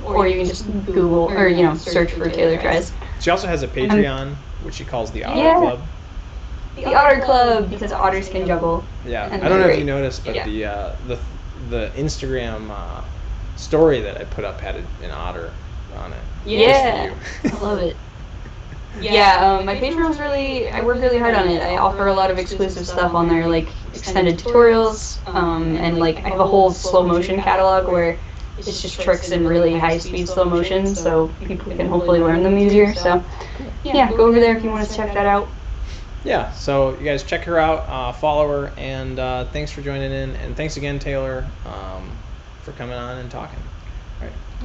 Or you can just Google or search for Taylor Tries. She also has a Patreon, which she calls the Otter Club. The Otter Club, because otters can juggle. Yeah, I don't know if you noticed, but the Instagram story that I put up had an otter on it. Yeah, I love it. Yeah, my Patreon's I work really hard on it. I offer a lot of exclusive stuff on there, like extended tutorials, and like I have a whole slow motion catalog where it's just tricks in really high speed slow motion, so people can hopefully learn them easier. So yeah, go over there if you want to check that out. Yeah, so you guys check her out, follow her, and thanks for joining in, and thanks again, Taylor, for coming on and talking.